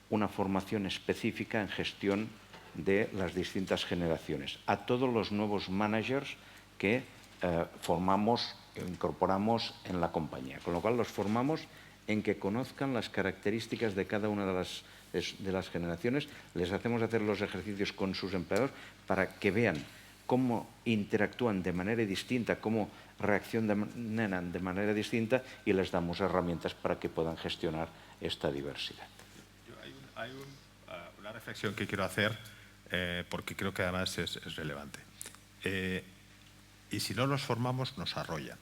una formación específica en gestión de las distintas generaciones a todos los nuevos managers que formamos e incorporamos en la compañía, con lo cual los formamos en que conozcan las características de cada una de las generaciones, les hacemos hacer los ejercicios con sus empleados para que vean cómo interactúan de manera distinta, cómo reaccionan de manera distinta y les damos herramientas para que puedan gestionar esta diversidad. Hay una reflexión que quiero hacer porque creo que además es relevante. Y si no los formamos, nos arrollan.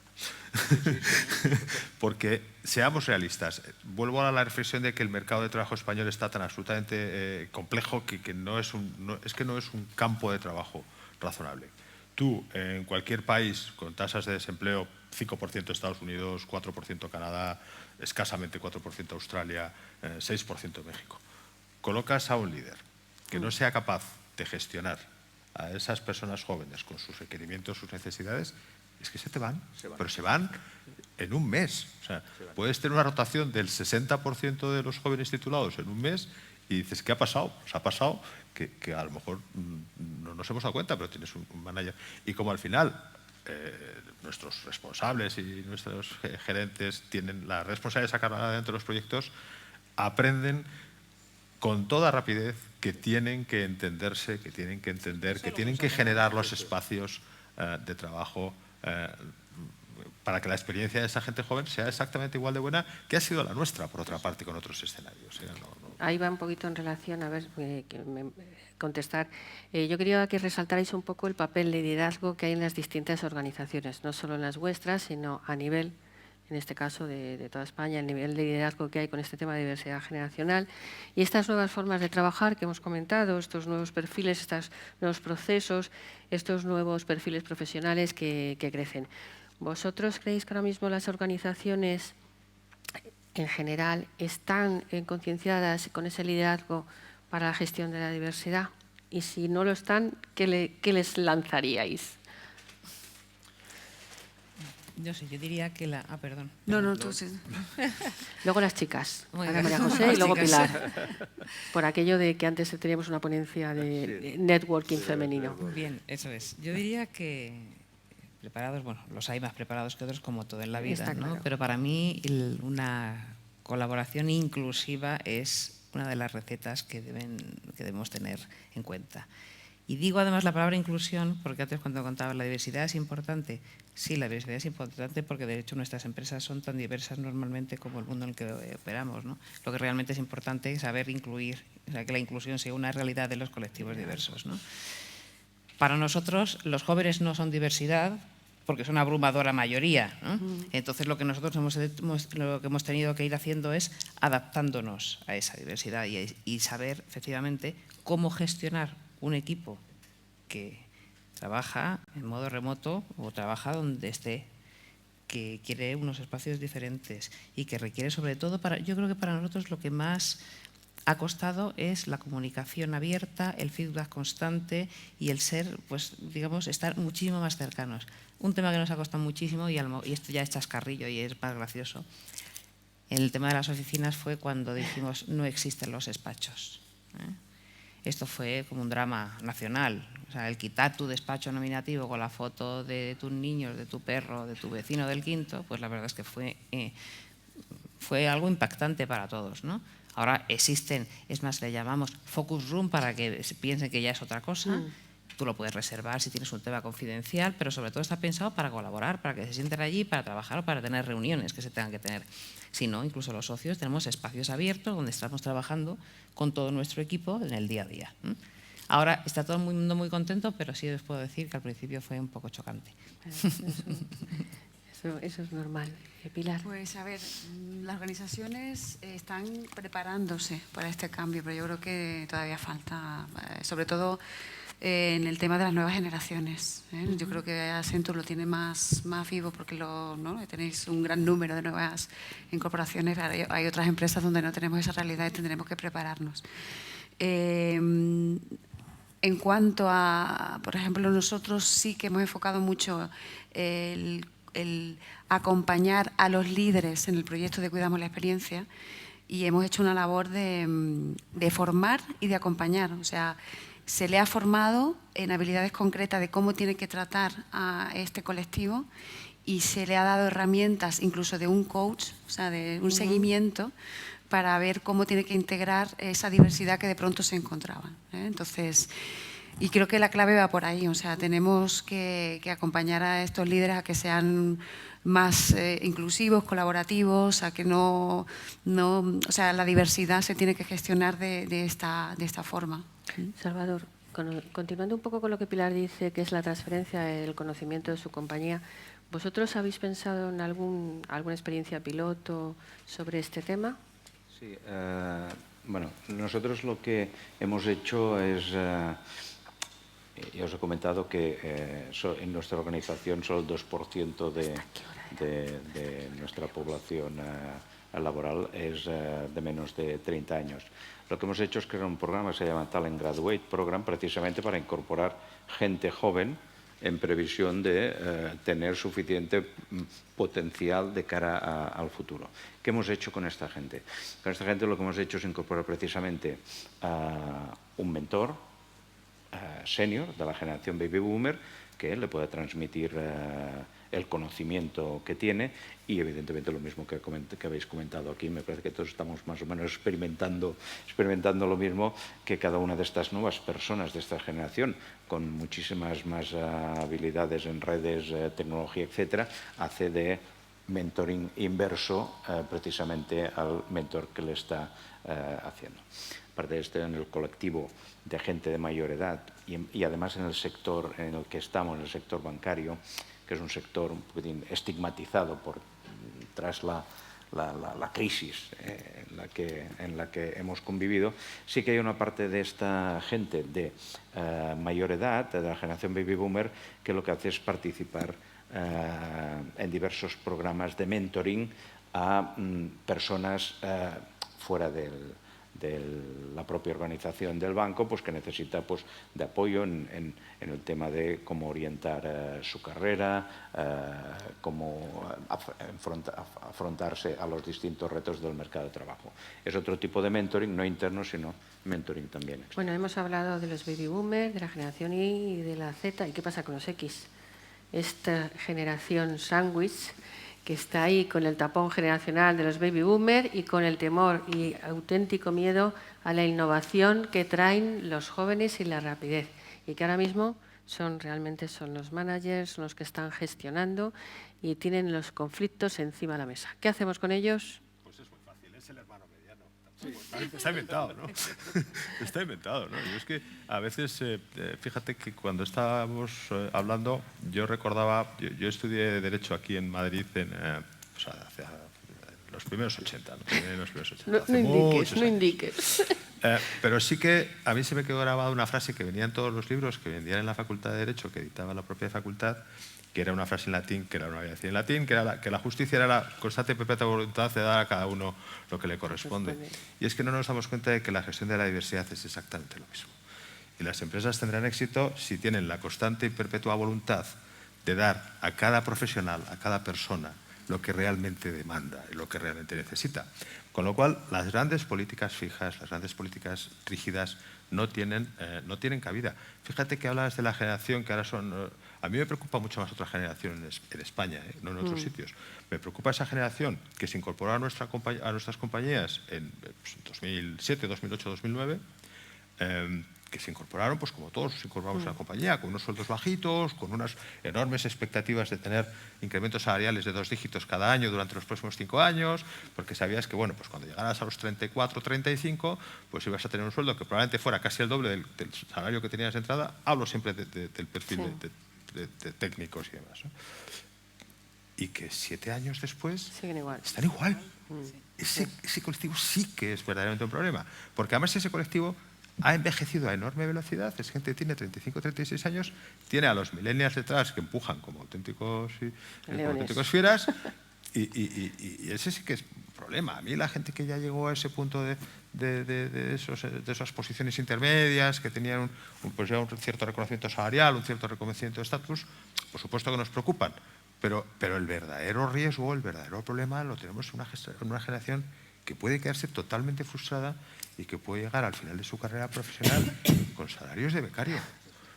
Porque seamos realistas. Vuelvo a la reflexión de que el mercado de trabajo español está tan absolutamente complejo que no es un campo de trabajo razonable. tú en cualquier país con tasas de desempleo 5% Estados Unidos, 4% Canadá, escasamente 4% Australia, 6% México. Colocas a un líder que no sea capaz de gestionar a esas personas jóvenes con sus requerimientos, sus necesidades, es que se te van, pero se van en un mes. O sea, puedes tener una rotación del 60% de los jóvenes titulados en un mes y dices, ¿qué ha pasado? Pues ha pasado que a lo mejor no nos hemos dado cuenta, pero tienes un manager. Y como al final nuestros responsables y nuestros gerentes tienen la responsabilidad de sacar adelante los proyectos, aprenden con toda rapidez que tienen que entenderse, que tienen que entender, que tienen que generar los espacios de trabajo para que la experiencia de esa gente joven sea exactamente igual de buena que ha sido la nuestra, por otra parte, con otros escenarios. Ahí va un poquito en relación, a ver, contestar. Yo quería que resaltarais un poco el papel de liderazgo que hay en las distintas organizaciones, no solo en las vuestras, sino a nivel, en este caso, de toda España, el nivel de liderazgo que hay con este tema de diversidad generacional y estas nuevas formas de trabajar que hemos comentado, estos nuevos perfiles, estos nuevos procesos, estos nuevos perfiles profesionales que crecen. ¿Vosotros creéis que ahora mismo las organizaciones en general están concienciadas con ese liderazgo para la gestión de la diversidad? Y si no lo están, ¿qué les lanzaríais? Yo sé, yo diría que la... Ah, perdón. No, tú sí. Luego las chicas, Oiga. María José y luego Chicas. Pilar. Por aquello de que antes teníamos una ponencia de networking femenino. Bien, eso es. Yo diría que preparados, bueno, los hay más preparados que otros como todo en la vida, Está ¿no? claro. Pero para mí una colaboración inclusiva es una de las recetas que debemos tener en cuenta. Y digo además la palabra inclusión porque antes cuando contaba la diversidad es importante. Sí, la diversidad es importante porque de hecho nuestras empresas son tan diversas normalmente como el mundo en el que operamos, ¿no? Lo que realmente es importante es saber incluir, o sea, que la inclusión sea una realidad de los colectivos diversos, ¿no? Para nosotros los jóvenes no son diversidad porque son una abrumadora mayoría, ¿no? Entonces lo que nosotros hemos tenido que ir haciendo es adaptándonos a esa diversidad y saber efectivamente cómo gestionar un equipo que trabaja en modo remoto o trabaja donde esté, que quiere unos espacios diferentes y que requiere sobre todo, yo creo que para nosotros lo que más ha costado es la comunicación abierta, el feedback constante y el ser, pues digamos, estar muchísimo más cercanos. Un tema que nos ha costado muchísimo y esto ya es chascarrillo y es más gracioso. El tema de las oficinas fue cuando dijimos no existen los despachos, ¿eh? Esto fue como un drama nacional. O sea, el quitar tu despacho nominativo con la foto de tus niños, de tu perro, de tu vecino del quinto, pues la verdad es que fue algo impactante para todos, ¿no? Ahora existen, es más, le llamamos focus room para que piensen que ya es otra cosa. Tú lo puedes reservar si tienes un tema confidencial, pero sobre todo está pensado para colaborar, para que se sienten allí, para trabajar o para tener reuniones que se tengan que tener. Si no, incluso los socios tenemos espacios abiertos donde estamos trabajando con todo nuestro equipo en el día a día. Ahora está todo el mundo muy contento, pero sí os puedo decir que al principio fue un poco chocante. Eso es normal. Pilar. Pues a ver, las organizaciones están preparándose para este cambio, pero yo creo que todavía falta, sobre todo en el tema de las nuevas generaciones. Yo creo que Accenture lo tiene más vivo porque ¿no? tenéis un gran número de nuevas incorporaciones. Hay otras empresas donde no tenemos esa realidad y tendremos que prepararnos. En cuanto a, por ejemplo, nosotros sí que hemos enfocado mucho el acompañar a los líderes en el proyecto de Cuidamos la Experiencia y hemos hecho una labor de formar y de acompañar. O sea, se le ha formado en habilidades concretas de cómo tiene que tratar a este colectivo y se le ha dado herramientas incluso de un coach, o sea, de un seguimiento para ver cómo tiene que integrar esa diversidad que de pronto se encontraban. Entonces, y creo que la clave va por ahí, o sea, tenemos que acompañar a estos líderes a que sean más inclusivos, colaborativos, a que o sea, la diversidad se tiene que gestionar de esta forma. Salvador, continuando un poco con lo que Pilar dice, que es la transferencia del conocimiento de su compañía, ¿vosotros habéis pensado en alguna experiencia piloto sobre este tema? Sí, bueno, nosotros lo que hemos hecho es, ya os he comentado que en nuestra organización solo el 2% de nuestra población laboral es de menos de 30 años. Lo que hemos hecho es crear un programa que se llama Talent Graduate Program, precisamente para incorporar gente joven en previsión de tener suficiente potencial de cara al futuro. ¿Qué hemos hecho con esta gente? Con esta gente lo que hemos hecho es incorporar precisamente un mentor senior de la generación Baby Boomer que le pueda transmitir el conocimiento que tiene y evidentemente lo mismo que habéis comentado aquí. Me parece que todos estamos más o menos experimentando lo mismo, que cada una de estas nuevas personas de esta generación con muchísimas más habilidades en redes, tecnología, etcétera, hace de mentoring inverso precisamente al mentor que le está haciendo. Aparte de esto, en el colectivo de gente de mayor edad y además en el sector en el que estamos, en el sector bancario, que es un sector un poquitín estigmatizado tras la crisis en la que hemos convivido, sí que hay una parte de esta gente de mayor edad, de la generación Baby Boomer, que lo que hace es participar en diversos programas de mentoring a personas fuera de la propia organización del banco, pues que necesita pues, de apoyo en el tema de cómo orientar su carrera, cómo afrontarse a los distintos retos del mercado de trabajo. Es otro tipo de mentoring, no interno, sino mentoring también externo. Bueno, hemos hablado de los baby boomers, de la generación Y y de la Z. ¿Y qué pasa con los X? Esta generación sándwich que está ahí con el tapón generacional de los baby boomers y con el temor y auténtico miedo a la innovación que traen los jóvenes y la rapidez. Y que ahora mismo realmente son los managers, son los que están gestionando y tienen los conflictos encima de la mesa. ¿Qué hacemos con ellos? Pues es muy fácil, es el hermano mediano. Está inventado, ¿no? Está inventado, ¿no? Y es que a veces, fíjate que cuando estábamos hablando, yo recordaba, yo estudié Derecho aquí en Madrid hace los primeros 80, ¿no? No indiques. Pero sí que a mí se me quedó grabada una frase que venía en todos los libros que vendían en la Facultad de Derecho, que editaba la propia facultad, que era una frase en latín, que era una decir en latín, que era que la justicia era la constante y perpetua voluntad de dar a cada uno lo que le corresponde. Y es que no nos damos cuenta de que la gestión de la diversidad es exactamente lo mismo. Y las empresas tendrán éxito si tienen la constante y perpetua voluntad de dar a cada profesional, a cada persona, lo que realmente demanda y lo que realmente necesita. Con lo cual, las grandes políticas fijas, las grandes políticas rígidas no tienen cabida. Fíjate que hablas de la generación que ahora son... A mí me preocupa mucho más otra generación en España, no en otros sitios. Me preocupa esa generación que se incorporó a nuestras compañías en 2007, 2008, 2009, que se incorporaron, pues como todos nos incorporamos a la compañía, con unos sueldos bajitos, con unas enormes expectativas de tener incrementos salariales de 2 dígitos cada año durante los próximos 5 años, porque sabías que, bueno, pues cuando llegaras a los 34, 35, pues ibas a tener un sueldo que probablemente fuera casi el doble del salario que tenías de entrada. Hablo siempre del perfil de técnicos y demás, ¿no? Y que 7 años después están igual. Ese colectivo sí que es verdaderamente un problema, porque además ese colectivo ha envejecido a enorme velocidad. Es gente que tiene 35, 36 años, tiene a los millennials detrás que empujan como auténticos fieras y ese sí que es un problema. A mí la gente que ya llegó a ese punto de esas posiciones intermedias, que tenían pues ya un cierto reconocimiento salarial, un cierto reconocimiento de estatus, por supuesto que nos preocupan, pero el verdadero riesgo, el verdadero problema lo tenemos en una generación que puede quedarse totalmente frustrada y que puede llegar al final de su carrera profesional con salarios de becario.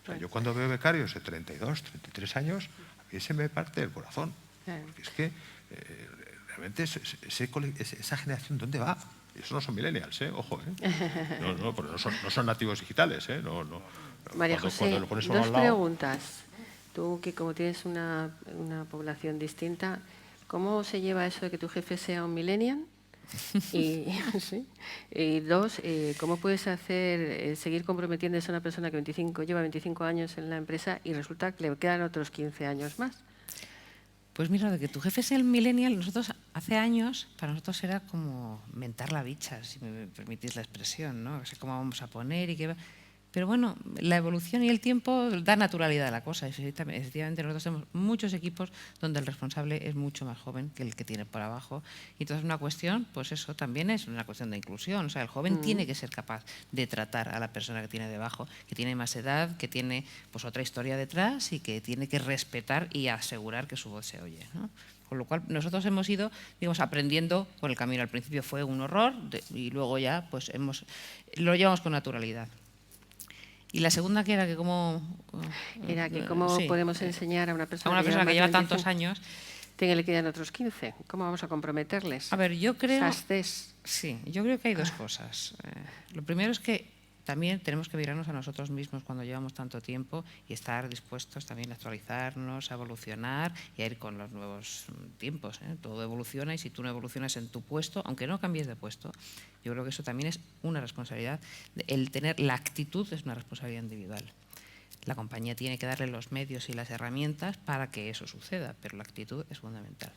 O sea, yo cuando veo becarios de 32, 33 años, a mí se me parte el corazón. Porque es que realmente esa generación, ¿dónde va? Y eso no son millennials, ojo. No son nativos digitales. María José, dos preguntas. Tú, que como tienes una población distinta, ¿cómo se lleva eso de que tu jefe sea un millennial? Y dos, ¿cómo puedes seguir comprometiéndose a una persona que lleva 25 años en la empresa y resulta que le quedan otros 15 años más? Pues mira, de que tu jefe sea el millennial, nosotros hace años, para nosotros era como mentar la bicha, si me permitís la expresión, ¿no? O sea, cómo vamos a poner y qué... Pero bueno, la evolución y el tiempo da naturalidad a la cosa. Efectivamente, nosotros tenemos muchos equipos donde el responsable es mucho más joven que el que tiene por abajo. Y entonces una cuestión, pues eso también es una cuestión de inclusión. O sea, el joven tiene que ser capaz de tratar a la persona que tiene debajo, que tiene más edad, que tiene pues otra historia detrás y que tiene que respetar y asegurar que su voz se oye, ¿no? Con lo cual nosotros hemos ido, digamos, aprendiendo por el camino. Al principio fue un horror y luego ya pues lo llevamos con naturalidad. Y la segunda que era que cómo... Era que cómo podemos enseñar a una persona que lleva tantos años... Que le quedan otros 15. ¿Cómo vamos a comprometerles? A ver, yo creo... Sí, yo creo que hay dos cosas. Lo primero es que también tenemos que mirarnos a nosotros mismos cuando llevamos tanto tiempo y estar dispuestos también a actualizarnos, a evolucionar y a ir con los nuevos tiempos, ¿eh? Todo evoluciona y si tú no evolucionas en tu puesto, aunque no cambies de puesto, yo creo que eso también es una responsabilidad. El tener la actitud es una responsabilidad individual. La compañía tiene que darle los medios y las herramientas para que eso suceda, pero la actitud es fundamental.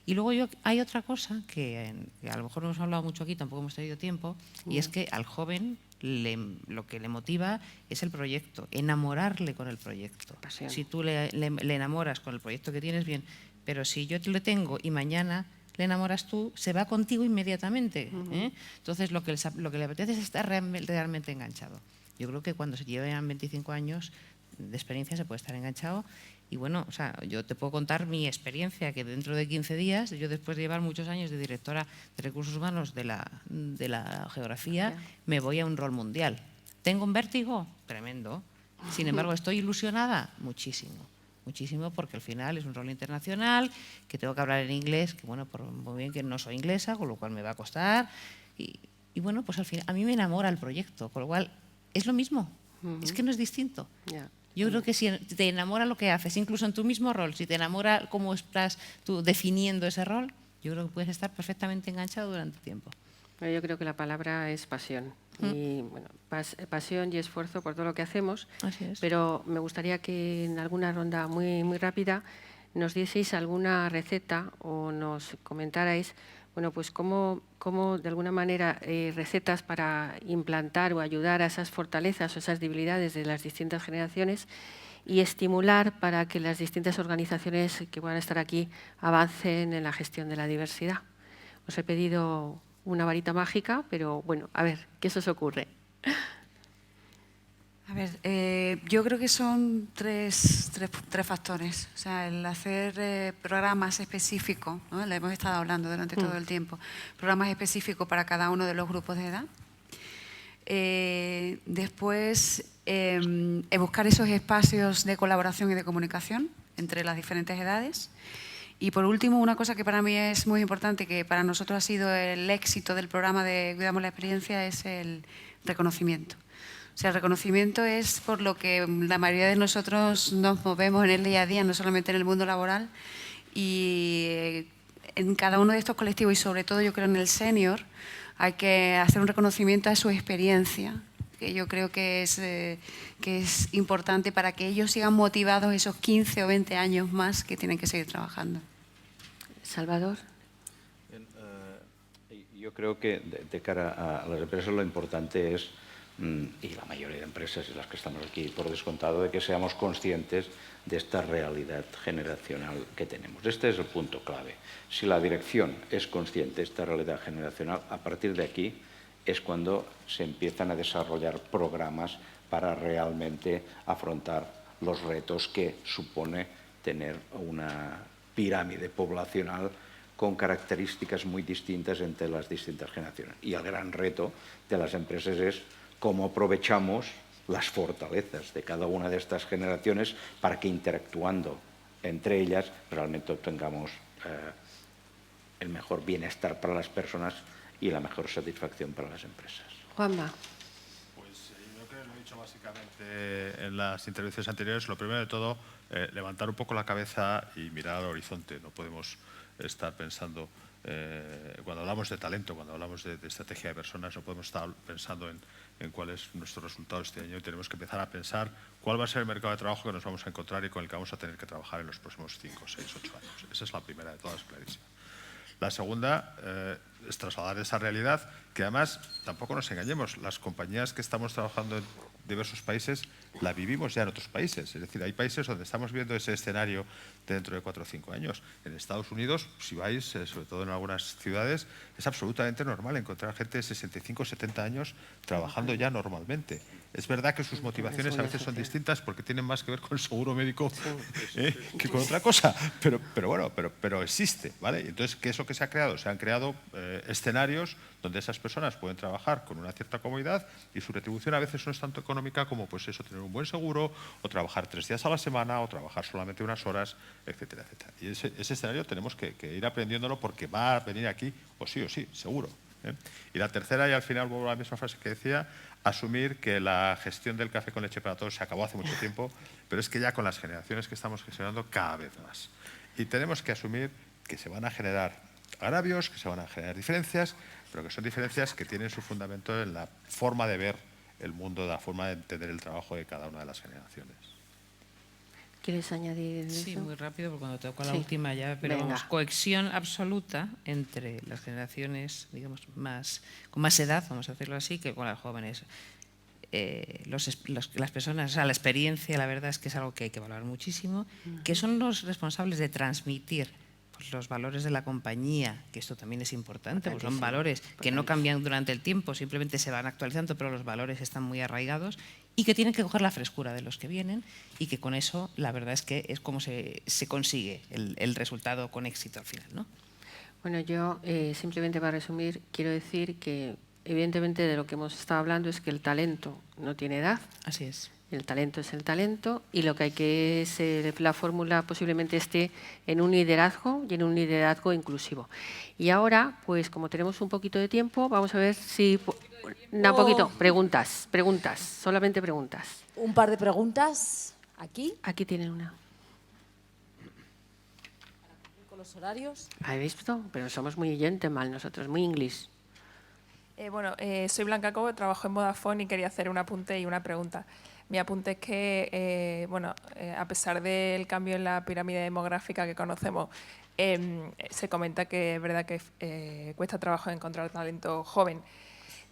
Y luego hay otra cosa que a lo mejor no hemos hablado mucho aquí, tampoco hemos tenido tiempo, y es que al joven lo que le motiva es el proyecto, enamorarle con el proyecto. Pasión. Si tú le enamoras con el proyecto que tienes, bien, pero si yo le tengo y mañana le enamoras tú, se va contigo inmediatamente, ¿eh? Entonces lo que le apetece es estar realmente enganchado. Yo creo que cuando se llevan 25 años de experiencia se puede estar enganchado. Y bueno, o sea, yo te puedo contar mi experiencia, que dentro de 15 días, yo después de llevar muchos años de directora de recursos humanos de la geografía, me voy a un rol mundial. ¿Tengo un vértigo? Tremendo. Sin embargo, ¿estoy ilusionada? Muchísimo. Muchísimo, porque al final es un rol internacional, que tengo que hablar en inglés, que bueno, por muy bien que no soy inglesa, con lo cual me va a costar. Y bueno, pues al final a mí me enamora el proyecto, con lo cual es lo mismo. Es que no es distinto. Yo creo que si te enamora lo que haces, incluso en tu mismo rol, si te enamora cómo estás tú definiendo ese rol, yo creo que puedes estar perfectamente enganchado durante tiempo. Yo creo que la palabra es pasión. Y bueno, pasión y esfuerzo por todo lo que hacemos. Así es. Pero me gustaría que en alguna ronda muy, muy rápida nos dieseis alguna receta o nos comentarais, bueno, pues cómo de alguna manera recetas para implantar o ayudar a esas fortalezas o esas debilidades de las distintas generaciones y estimular para que las distintas organizaciones que van a estar aquí avancen en la gestión de la diversidad. Os he pedido una varita mágica, pero bueno, a ver, ¿qué se os ocurre? A ver, yo creo que son tres factores. O sea, el hacer programas específicos, ¿no? Le hemos estado hablando durante todo el tiempo, programas específicos para cada uno de los grupos de edad. Después, buscar esos espacios de colaboración y de comunicación entre las diferentes edades. Y por último, una cosa que para mí es muy importante, que para nosotros ha sido el éxito del programa de Cuidamos la Experiencia, es el reconocimiento. O sea, el reconocimiento es por lo que la mayoría de nosotros nos movemos en el día a día, no solamente en el mundo laboral, y en cada uno de estos colectivos, y sobre todo yo creo en el senior, hay que hacer un reconocimiento a su experiencia, que yo creo que es importante para que ellos sigan motivados esos 15 o 20 años más que tienen que seguir trabajando. Salvador. Yo creo que de cara a las empresas lo importante es, y la mayoría de empresas y las que estamos aquí por descontado, de que seamos conscientes de esta realidad generacional que tenemos. Este es el punto clave. Si la dirección es consciente de esta realidad generacional, a partir de aquí es cuando se empiezan a desarrollar programas para realmente afrontar los retos que supone tener una pirámide poblacional con características muy distintas entre las distintas generaciones. Y el gran reto de las empresas es cómo aprovechamos las fortalezas de cada una de estas generaciones para que interactuando entre ellas realmente obtengamos el mejor bienestar para las personas y la mejor satisfacción para las empresas. Juanma. Pues yo creo que lo he dicho básicamente en las intervenciones anteriores. Lo primero de todo, levantar un poco la cabeza y mirar al horizonte. No podemos estar pensando, cuando hablamos de talento, cuando hablamos de estrategia de personas, no podemos estar pensando en cuál es nuestro resultado este año, y tenemos que empezar a pensar cuál va a ser el mercado de trabajo que nos vamos a encontrar y con el que vamos a tener que trabajar en los próximos 5, 6, 8 años. Esa es la primera de todas, clarísima. La segunda es trasladar esa realidad, que además, tampoco nos engañemos, las compañías que estamos trabajando diversos países la vivimos ya en otros países. Es decir, hay países donde estamos viendo ese escenario dentro de 4 o 5 años. En Estados Unidos, si vais, sobre todo en algunas ciudades, es absolutamente normal encontrar gente de 65 o 70 años trabajando ya normalmente. Es verdad que sus motivaciones a veces son distintas porque tienen más que ver con el seguro médico que con otra cosa, pero existe, ¿vale? Entonces, ¿qué es lo que se ha creado? Se han creado escenarios donde esas personas pueden trabajar con una cierta comodidad y su retribución a veces no es tanto económica como pues eso, tener un buen seguro o trabajar 3 días a la semana o trabajar solamente unas horas, etcétera, etcétera. Y ese escenario tenemos que ir aprendiéndolo porque va a venir aquí o sí, seguro. Y la tercera, y al final vuelvo a la misma frase que decía, asumir que la gestión del café con leche para todos se acabó hace mucho tiempo, pero es que ya con las generaciones que estamos gestionando cada vez más. Y tenemos que asumir que se van a generar agravios, que se van a generar diferencias, pero que son diferencias que tienen su fundamento en la forma de ver el mundo, la forma de entender el trabajo de cada una de las generaciones. ¿Quieres añadir Sí, eso? muy rápido, porque cuando toco la última ya, pero vamos, cohesión absoluta entre las generaciones, digamos, con más edad, vamos a decirlo así, que con las jóvenes. Las personas, o sea, la experiencia, la verdad es que es algo que hay que valorar muchísimo, que son los responsables de transmitir pues, los valores de la compañía, que esto también es importante, pues son valores que no cambian durante el tiempo, simplemente se van actualizando, pero los valores están muy arraigados y que tienen que coger la frescura de los que vienen y que con eso la verdad es que es como se consigue el resultado con éxito al final, ¿no? Bueno, yo simplemente para resumir quiero decir que evidentemente de lo que hemos estado hablando es que el talento no tiene edad. Así es. El talento es el talento y lo que hay que es la fórmula posiblemente esté en un liderazgo y en un liderazgo inclusivo. Y ahora, pues como tenemos un poquito de tiempo, vamos a ver si... Un poquito, preguntas, solamente preguntas. Un par de preguntas aquí. Aquí tienen una. Con los horarios. ¿Habéis visto? Pero somos muy gentleman nosotros, muy inglés. Soy Blanca Cobo, trabajo en Vodafone y quería hacer un apunte y una pregunta. Mi apunte es que, a pesar del cambio en la pirámide demográfica que conocemos, se comenta que es verdad que cuesta trabajo encontrar talento joven,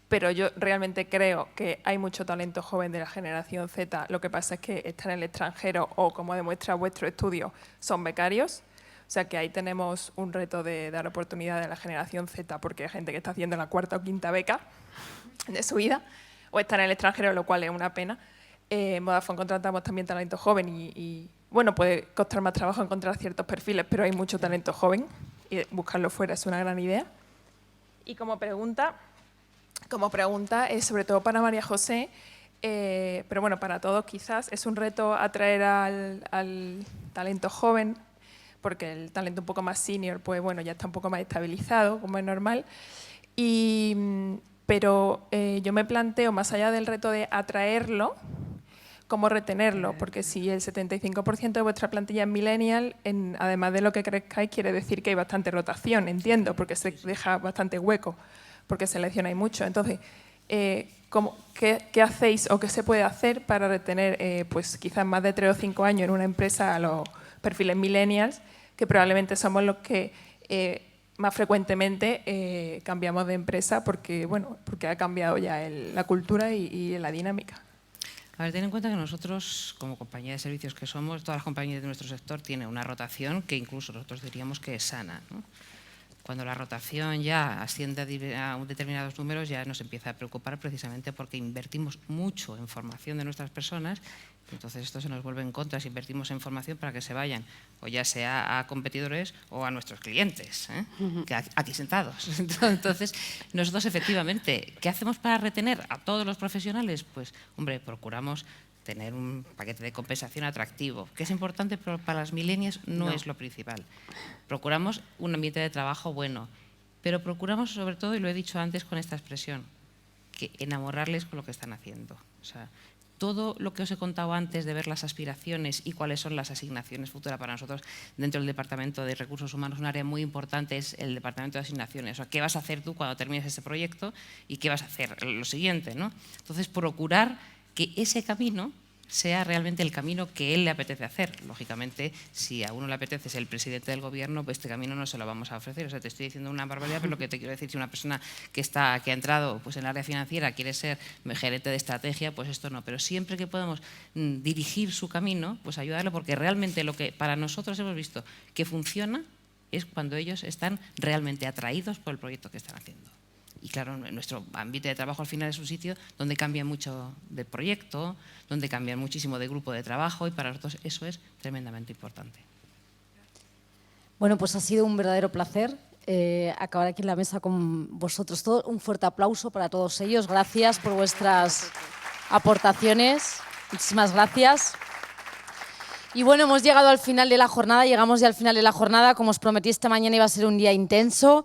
pero yo realmente creo que hay mucho talento joven de la generación Z. Lo que pasa es que están en el extranjero o, como demuestra vuestro estudio, son becarios. O sea que ahí tenemos un reto de dar oportunidad a la generación Z, porque hay gente que está haciendo la 4ª o 5ª beca de su vida, o está en el extranjero, lo cual es una pena. En Vodafone contratamos también talento joven y bueno, puede costar más trabajo encontrar ciertos perfiles, pero hay mucho talento joven y buscarlo fuera es una gran idea. Y como pregunta sobre todo para María José, pero bueno, para todos quizás, es un reto atraer al talento joven, porque el talento un poco más senior, pues bueno, ya está un poco más estabilizado, como es normal. Pero yo me planteo, más allá del reto de atraerlo, cómo retenerlo, porque si el 75% de vuestra plantilla es millennial, además de lo que crezcáis, quiere decir que hay bastante rotación, entiendo, porque se deja bastante hueco, porque seleccionáis mucho. Entonces, ¿qué hacéis o qué se puede hacer para retener pues quizás más de 3 o 5 años en una empresa a los perfiles millennials, que probablemente somos los que más frecuentemente cambiamos de empresa porque ha cambiado ya la cultura y la dinámica? A ver, ten en cuenta que nosotros, como compañía de servicios que somos, todas las compañías de nuestro sector tienen una rotación que incluso nosotros diríamos que es sana, ¿no? Cuando la rotación ya asciende a determinados números, ya nos empieza a preocupar precisamente porque invertimos mucho en formación de nuestras personas. Entonces esto se nos vuelve en contra si invertimos en formación para que se vayan, o ya sea a competidores o a nuestros clientes, que aquí sentados. Entonces, nosotros efectivamente, ¿qué hacemos para retener a todos los profesionales? Pues, hombre, procuramos tener un paquete de compensación atractivo, que es importante, pero para las millennials no es lo principal. Procuramos un ambiente de trabajo bueno, pero procuramos sobre todo, y lo he dicho antes con esta expresión, que enamorarles con lo que están haciendo. O sea, todo lo que os he contado antes de ver las aspiraciones y cuáles son las asignaciones futuras para nosotros dentro del Departamento de Recursos Humanos, un área muy importante es el Departamento de Asignaciones. O sea, ¿qué vas a hacer tú cuando termines ese proyecto y qué vas a hacer lo siguiente, ¿no? Entonces, procurar que ese camino sea realmente el camino que él le apetece hacer. Lógicamente, si a uno le apetece ser el presidente del gobierno, pues este camino no se lo vamos a ofrecer. O sea, te estoy diciendo una barbaridad, pero lo que te quiero decir, si una persona que ha entrado pues, en el área financiera quiere ser gerente de estrategia, pues esto no. Pero siempre que podamos dirigir su camino, pues ayudarle, porque realmente lo que para nosotros hemos visto que funciona es cuando ellos están realmente atraídos por el proyecto que están haciendo. Y claro, nuestro ámbito de trabajo al final es un sitio donde cambia mucho de proyecto, donde cambia muchísimo de grupo de trabajo y para nosotros eso es tremendamente importante. Bueno, pues ha sido un verdadero placer acabar aquí en la mesa con vosotros todos. Un fuerte aplauso para todos ellos. Gracias por vuestras aportaciones. Muchísimas gracias. Y bueno, hemos llegado al final de la jornada, llegamos ya al final de la jornada. Como os prometí, esta mañana iba a ser un día intenso.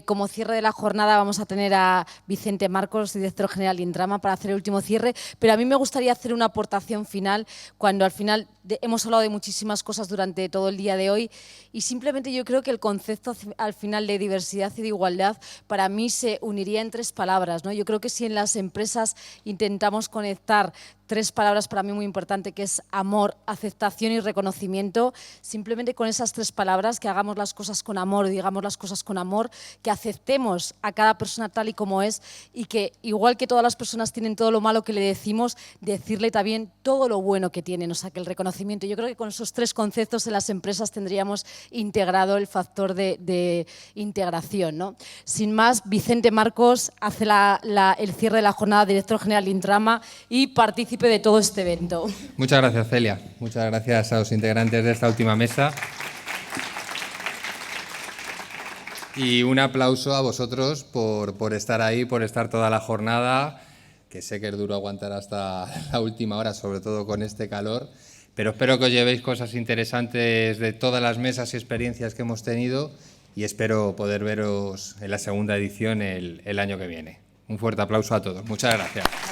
Como cierre de la jornada vamos a tener a Vicente Marcos, director general de Intrama, para hacer el último cierre. Pero a mí me gustaría hacer una aportación final, cuando al final hemos hablado de muchísimas cosas durante todo el día de hoy. Y simplemente yo creo que el concepto al final de diversidad y de igualdad para mí se uniría en 3 palabras, ¿no? Yo creo que si en las empresas intentamos conectar 3 palabras para mí muy importantes, que es amor, aceptación y reconocimiento, simplemente con esas 3 palabras, que hagamos las cosas con amor, digamos las cosas con amor, que aceptemos a cada persona tal y como es y que igual que todas las personas tienen todo lo malo que le decimos, decirle también todo lo bueno que tienen, o sea que el reconocimiento. Yo creo que con esos 3 conceptos en las empresas tendríamos integrado el factor de integración, ¿no? Sin más, Vicente Marcos hace el cierre de la jornada, director general de Intrama y participe de todo este evento. Muchas gracias, Celia. Muchas gracias a los integrantes de esta última mesa. Y un aplauso a vosotros por estar ahí, por estar toda la jornada, que sé que es duro aguantar hasta la última hora, sobre todo con este calor, pero espero que os llevéis cosas interesantes de todas las mesas y experiencias que hemos tenido y espero poder veros en la segunda edición el año que viene. Un fuerte aplauso a todos. Muchas gracias.